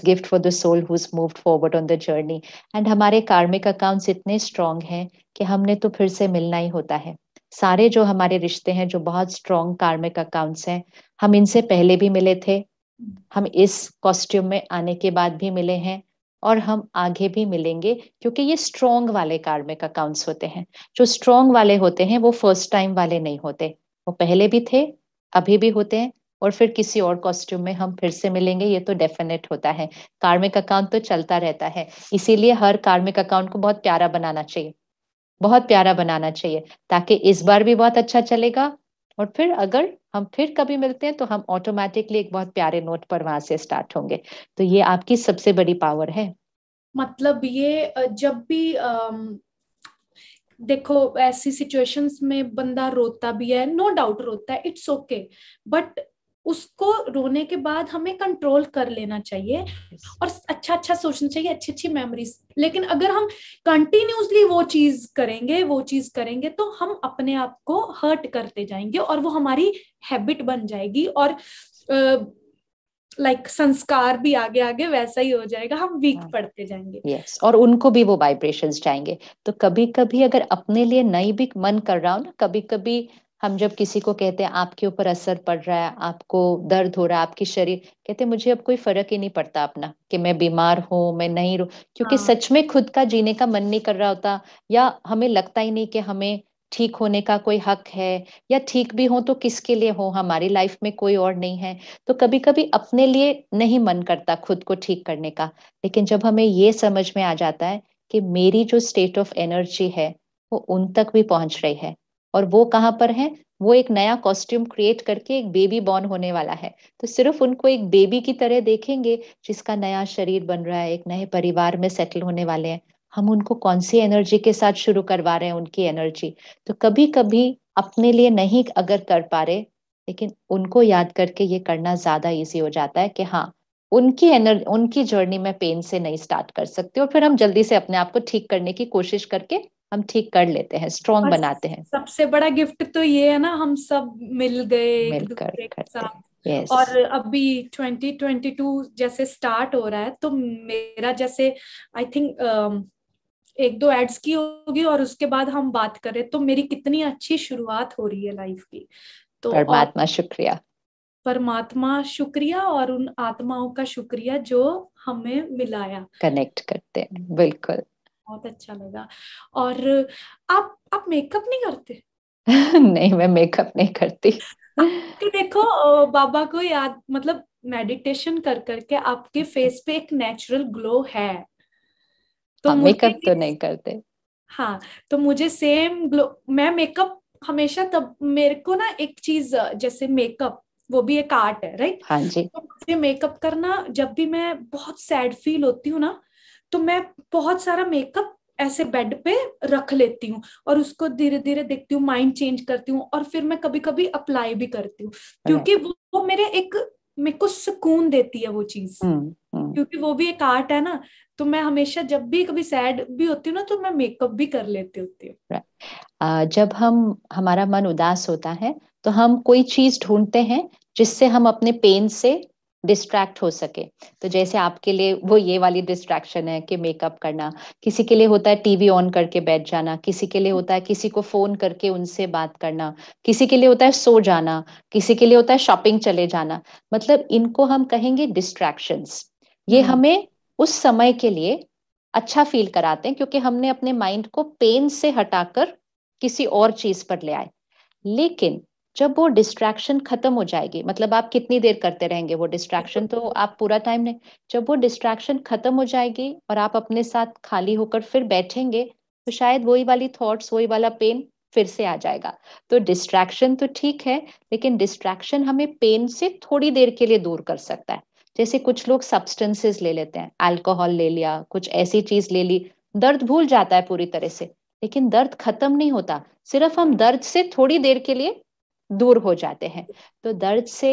gift for the soul who's moved forward on the journey. And हमारे कार्मिक अकाउंट्स इतने स्ट्रांग हैं कि हमने तो फिर से मिलना ही होता है। सारे जो हमारे रिश्ते हैं जो बहुत स्ट्रॉन्ग कार्मिक अकाउंट्स हैं, हम इनसे पहले भी मिले थे, हम इस कॉस्ट्यूम में आने के बाद भी मिले हैं, और हम आगे भी मिलेंगे, क्योंकि ये स्ट्रॉन्ग वाले कार्मिक अकाउंट्स होते हैं। जो स्ट्रॉन्ग वाले होते हैं वो फर्स्ट टाइम वाले नहीं होते, वो पहले भी थे, अभी भी होते हैं, और फिर किसी और कॉस्ट्यूम में हम फिर से मिलेंगे, ये तो डेफिनेट होता है। कार्मिक अकाउंट तो चलता रहता है, इसीलिए हर कार्मिक अकाउंट को बहुत प्यारा बनाना चाहिए, बहुत प्यारा बनाना चाहिए, ताकि इस बार भी बहुत अच्छा चलेगा, और फिर अगर हम फिर कभी मिलते हैं तो हम ऑटोमेटिकली एक बहुत प्यारे नोट पर वहां से स्टार्ट होंगे। तो ये आपकी सबसे बड़ी पावर है। मतलब ये जब भी देखो ऐसी सिचुएशंस में बंदा रोता भी है, नो डाउट रोता है, इट्स ओके, बट उसको रोने के बाद हमें कंट्रोल कर लेना चाहिए और अच्छा अच्छा सोचना चाहिए, अच्छी अच्छी मेमोरीज। लेकिन अगर हम कंटिन्यूसली वो चीज करेंगे तो हम अपने आप को हर्ट करते जाएंगे और वो हमारी हैबिट बन जाएगी, और संस्कार भी आगे आगे वैसा ही हो जाएगा, हम वीक पड़ते जाएंगे। यस, और उनको भी वो वाइब्रेशंस जाएंगे। तो कभी कभी अगर अपने लिए नहीं भी मन कर रहा हो ना, कभी कभी हम जब किसी को कहते हैं आपके ऊपर असर पड़ रहा है, आपको दर्द हो रहा है, आपकी शरीर, कहते हैं मुझे अब कोई फर्क ही नहीं पड़ता अपना, कि मैं बीमार हूं, मैं नहीं रू, क्योंकि हाँ सच में खुद का जीने का मन नहीं कर रहा होता, या हमें लगता ही नहीं कि हमें ठीक होने का कोई हक है, या ठीक भी हो तो किसके लिए हो, हमारी लाइफ में कोई और नहीं है। तो कभी कभी अपने लिए नहीं मन करता खुद को ठीक करने का। लेकिन जब हमें ये समझ में आ जाता है कि मेरी जो स्टेट ऑफ एनर्जी है वो उन तक भी पहुंच रही है, और वो कहाँ पर है, वो एक नया कॉस्ट्यूम क्रिएट करके एक बेबी बॉर्न होने वाला है, तो सिर्फ उनको एक बेबी की तरह देखेंगे, जिसका नया शरीर बन रहा है, एक नए परिवार में सेटल होने वाले हैं, हम उनको कौन सी एनर्जी के साथ शुरू करवा रहे हैं, उनकी एनर्जी। तो कभी कभी अपने लिए नहीं अगर कर पा रहे, लेकिन उनको याद करके ये करना ज्यादा इजी हो जाता है, कि हाँ, उनकी जर्नी में पेन से नहीं स्टार्ट कर सकते, और फिर हम जल्दी से अपने आप को ठीक करने की कोशिश करके हम ठीक कर लेते हैं, स्ट्रॉन्ग और बनाते हैं। सबसे बड़ा गिफ्ट तो ये है ना, हम सब मिल गए एक मिलकर दूसरे के करते साथ। हैं। यस। और अभी 2022 जैसे स्टार्ट हो रहा है, तो मेरा जैसे आई थिंक एक दो एड्स की होगी और उसके बाद हम बात करें, तो मेरी कितनी अच्छी शुरुआत हो रही है लाइफ की। तो और परमात्मा शुक्रिया। परमात्मा शुक्रिया, और उन आत्माओं का शुक्रिया जो हमें मिलाया। कनेक्ट करते हैं, बिल्कुल। बहुत अच्छा लगा। और आप मेकअप नहीं करते? नहीं, मैं मेकअप नहीं करती। आपके देखो बाबा को याद, मतलब मेडिटेशन कर करके आपके फेस पे एक नेचुरल ग्लो है। तो हाँ, मुझे मेकअप तो नहीं करते। हाँ, तो मुझे सेम ग्लो, मैं मेकअप हमेशा, तब मेरे को ना एक चीज जैसे मेकअप वो भी एक आर्ट है, राइट? हाँ जी। तो मुझे मेकअप करना, जब भी मैं बहुत सैड फील होती हूँ ना, तो मैं बहुत सारा मेकअप ऐसे बेड पे रख लेती हूँ और उसको धीरे धीरे देखती हूँ, माइंड चेंज करती हूँ, और फिर मैं कभी कभी अप्लाई भी करती हूँ, क्योंकि वो मेरे को सुकून देती है वो चीज, हम्म। क्योंकि वो भी एक आर्ट है ना। तो मैं हमेशा जब भी कभी सैड भी होती हूँ ना, तो मैं मेकअप भी कर लेती होती हूँ। जब हम हमारा मन उदास होता है तो हम कोई चीज ढूंढते हैं जिससे हम अपने पेन से डिस्ट्रैक्ट हो सके। तो जैसे आपके लिए वो ये वाली डिस्ट्रैक्शन है कि मेकअप करना, किसी के लिए होता है टीवी ऑन करके बैठ जाना, किसी के लिए होता है किसी को फोन करके उनसे बात करना, किसी के लिए होता है सो जाना, किसी के लिए होता है शॉपिंग चले जाना। मतलब इनको हम कहेंगे डिस्ट्रैक्शंस। ये हम्म। हमें उस समय के लिए अच्छा फील कराते हैं, क्योंकि हमने अपने माइंड को पेन से हटाकर किसी और चीज पर ले आए। लेकिन जब वो डिस्ट्रैक्शन खत्म हो जाएगी, मतलब आप कितनी देर करते रहेंगे वो डिस्ट्रैक्शन, तो आप पूरा टाइम नहीं, जब वो डिस्ट्रैक्शन खत्म हो जाएगी और आप अपने साथ खाली होकर फिर बैठेंगे, तो शायद वही वाली थॉट्स, वही वाला पेन फिर से आ जाएगा। तो डिस्ट्रैक्शन तो ठीक है, लेकिन डिस्ट्रैक्शन हमें पेन से थोड़ी देर के लिए दूर कर सकता है। जैसे कुछ लोग सब्सटेंसेस ले लेते हैं, अल्कोहल ले लिया, कुछ ऐसी चीज ले ली, दर्द भूल जाता है पूरी तरह से, लेकिन दर्द खत्म नहीं होता, सिर्फ हम दर्द से थोड़ी देर के लिए दूर हो जाते हैं। तो दर्द से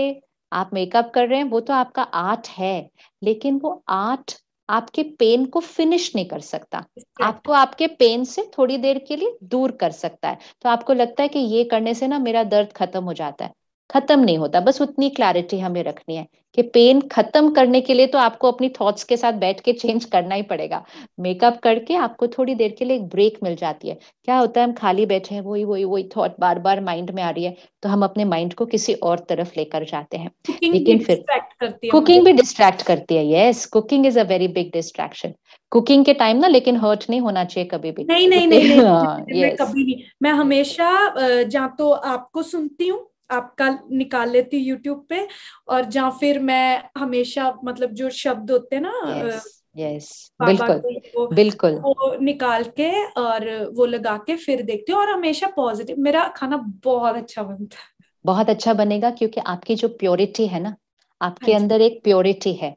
आप मेकअप कर रहे हैं, वो तो आपका आर्ट है, लेकिन वो आर्ट आपके पेन को फिनिश नहीं कर सकता, Distract। आपको आपके पेन से थोड़ी देर के लिए दूर कर सकता है। तो आपको लगता है कि ये करने से ना मेरा दर्द खत्म हो जाता है, खत्म नहीं होता। बस उतनी क्लैरिटी हमें रखनी है कि पेन खत्म करने के लिए तो आपको अपनी थॉट्स के साथ बैठ के चेंज करना ही पड़ेगा। मेकअप करके आपको थोड़ी देर के लिए एक ब्रेक मिल जाती है। क्या होता है, हम खाली बैठे हैं, वही वही वही थॉट बार बार माइंड में आ रही है, तो हम अपने माइंड को किसी और तरफ लेकर जाते हैं। कुकिंग भी लेकिन फिर डिस्ट्रैक्ट करती है मुझे। कुकिंग भी डिस्ट्रैक्ट करती है। Yes, cooking is a very big distraction. Cooking के टाइम ना लेकिन हर्ट नहीं होना चाहिए कभी भी। नहीं नहीं नहीं नहीं क्योंकि नहीं, हाँ, मैं यस। कभी नहीं, मैं हमेशा जहाँ तो आपको सुनती हूँ, आपका निकाल लेती हूँ यूट्यूब पे, और जहाँ फिर मैं हमेशा मतलब जो शब्द होते हैं ना यस यस, बाबा बिल्कुल के, बिल्कुल। वो निकाल के और वो लगा के फिर देखती हूँ, और हमेशा पॉजिटिव, मेरा खाना बहुत अच्छा बनता है। बहुत अच्छा बनेगा क्योंकि आपकी जो प्योरिटी है ना, हाँ आपके जी, अंदर एक प्योरिटी है।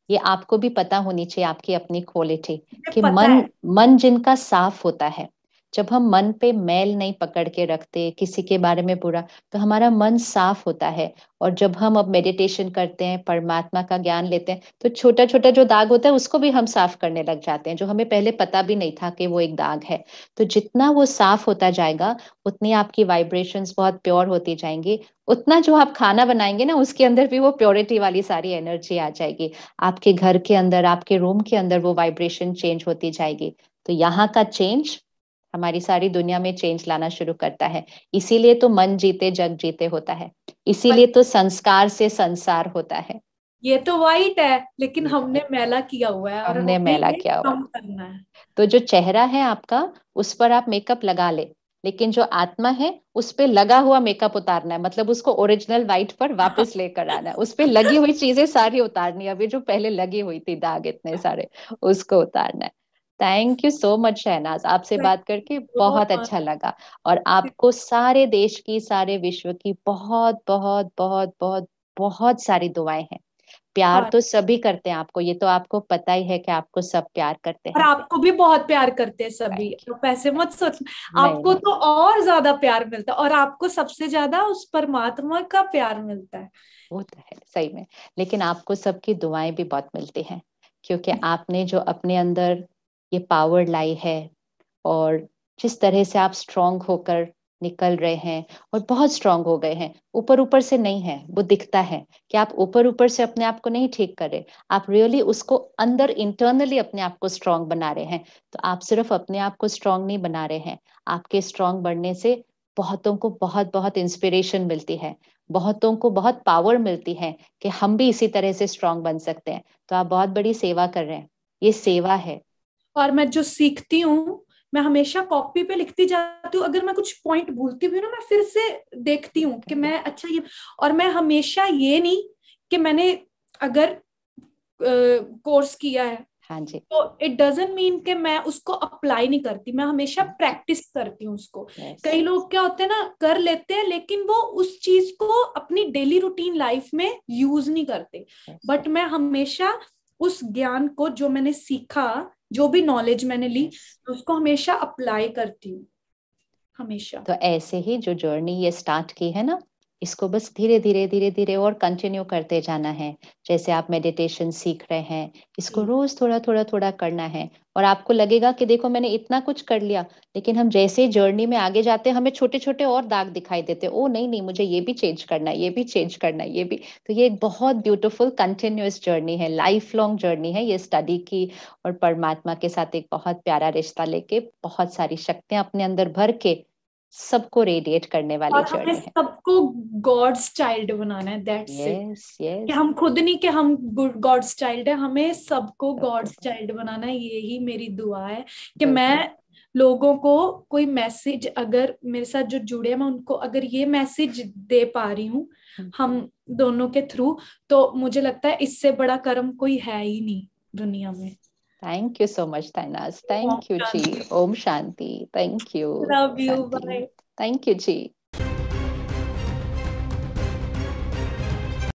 ये आपको भी पता होनी चाहिए, आपकी अपनी क्वालिटी, मुझे कि पता मन है। मन जिनका साफ होता है, जब हम मन पे मैल नहीं पकड़ के रखते किसी के बारे में बुरा, तो हमारा मन साफ होता है। और जब हम अब मेडिटेशन करते हैं, परमात्मा का ज्ञान लेते हैं, तो छोटा छोटा जो दाग होता है उसको भी हम साफ करने लग जाते हैं, जो हमें पहले पता भी नहीं था कि वो एक दाग है। तो जितना वो साफ होता जाएगा, उतनी आपकी वाइब्रेशंस बहुत प्योर होती जाएंगी। उतना जो आप खाना बनाएंगे ना, उसके अंदर भी वो प्योरिटी वाली सारी एनर्जी आ जाएगी। आपके घर के अंदर, आपके रूम के अंदर वो वाइब्रेशन चेंज होती जाएगी। तो यहाँ का चेंज हमारी सारी दुनिया में चेंज लाना शुरू करता है। इसीलिए तो मन जीते जग जीते होता है। पर इसीलिए तो संस्कार से संसार होता है। ये तो वाइट है, लेकिन ये हमने मैला किया हुआ है, और हमने हमें मैला ये किया हुआ है। कम करना है। तो जो चेहरा है आपका, उस पर आप मेकअप लगा ले, लेकिन जो आत्मा है उस पे लगा हुआ मेकअप उतारना है। मतलब उसको ओरिजिनल वाइट पर वापस लेकर आना है। उस पे लगी हुई चीजें सारी उतारनी है, अभी जो पहले लगी हुई थी दाग इतने सारे, उसको उतारना है। Thank you so much Shehnaz, आपसे बात करके बहुत अच्छा लगा। और आपको सारे देश की, सारे विश्व की बहुत बहुत बहुत बहुत बहुत सारी दुआएं हैं। प्यार और तो सभी करते हैं आपको, ये तो आपको पता ही है कि आपको सब प्यार करते और हैं। आपको भी बहुत प्यार करते हैं सभी, थैंक तो पैसे मत सोचना। यू। नहीं आपको नहीं, तो और ज्यादा प्यार मिलता है, और आपको सबसे ज्यादा उस परमात्मा का प्यार मिलता है। वो तो है सही में। लेकिन आपको सबकी दुआएं भी बहुत मिलती हैं, क्योंकि आपने जो अपने अंदर ये पावर लाई है, और जिस तरह से आप स्ट्रांग होकर निकल रहे हैं, और बहुत स्ट्रांग हो गए हैं। ऊपर ऊपर से नहीं है, वो दिखता है कि आप ऊपर ऊपर से अपने आप को नहीं ठीक कर रहे, आप रियली उसको अंदर इंटरनली अपने आप को स्ट्रांग बना रहे हैं। तो आप सिर्फ अपने आप को स्ट्रांग नहीं बना रहे हैं, आपके स्ट्रांग बनने से बहुतों को बहुत बहुत इंस्पिरेशन मिलती है, बहुतों को बहुत पावर मिलती है कि हम भी इसी तरह से स्ट्रांग बन सकते हैं। तो आप बहुत बड़ी सेवा कर रहे हैं, ये सेवा है। और मैं जो सीखती हूँ, मैं हमेशा कॉपी पे लिखती जाती हूँ, अगर मैं कुछ पॉइंट भूलती भी हूँ ना, मैं फिर से देखती हूँ कि मैं अच्छा ये, और मैं हमेशा ये नहीं कि मैंने अगर कोर्स किया है हाँ जी। तो इट डजेंट मीन कि मैं उसको अप्लाई नहीं करती, मैं हमेशा प्रैक्टिस करती हूँ उसको। यस कई लोग क्या होते हैं ना, कर लेते हैं लेकिन वो उस चीज को अपनी डेली रूटीन लाइफ में यूज नहीं करते। यस बट मैं हमेशा उस ज्ञान को, जो मैंने सीखा, जो भी नॉलेज मैंने ली, यस। उसको हमेशा अप्लाई करती हूँ, हमेशा। तो ऐसे ही जो जर्नी ये स्टार्ट की है ना, इसको बस धीरे धीरे धीरे धीरे और कंटिन्यू करते जाना है। जैसे आप मेडिटेशन सीख रहे हैं, इसको जी। रोज थोड़ा थोड़ा थोड़ा करना है। और आपको लगेगा कि देखो मैंने इतना कुछ कर लिया, लेकिन हम जैसे जर्नी में आगे जाते हैं, हमें छोटे छोटे और दाग दिखाई देते हैं। ओ नहीं नहीं, मुझे ये भी चेंज करना है, ये भी चेंज करना है, ये भी। तो ये एक बहुत ब्यूटीफुल कंटिन्यूअस जर्नी है, लाइफ लॉन्ग जर्नी है ये स्टडी की। और परमात्मा के साथ एक बहुत प्यारा रिश्ता लेके, बहुत सारी शक्तियां अपने अंदर भर के सबको रेडिएट करने वाली और हमें जर्नी है। सबको गॉड्स चाइल्ड बनाना है, दैट्स इट। यस कि यस। हम खुद नहीं कि हम गॉड्स चाइल्ड है, हमें सबको सबको गॉड्स चाइल्ड बनाना है, यही मेरी दुआ है। कि बिल्कुल। मैं लोगों को कोई मैसेज, अगर मेरे साथ जो जुड़े हैं, मैं उनको अगर ये मैसेज दे पा रही हूँ हम दोनों के थ्रू, तो मुझे लगता है इससे बड़ा कर्म कोई है ही नहीं दुनिया में। Thank you so much Tainaz, ओम थैंक यू जी। शांति। ओम शांति, थैंक यू। लव यू, शांति। बाय। Thank you ji.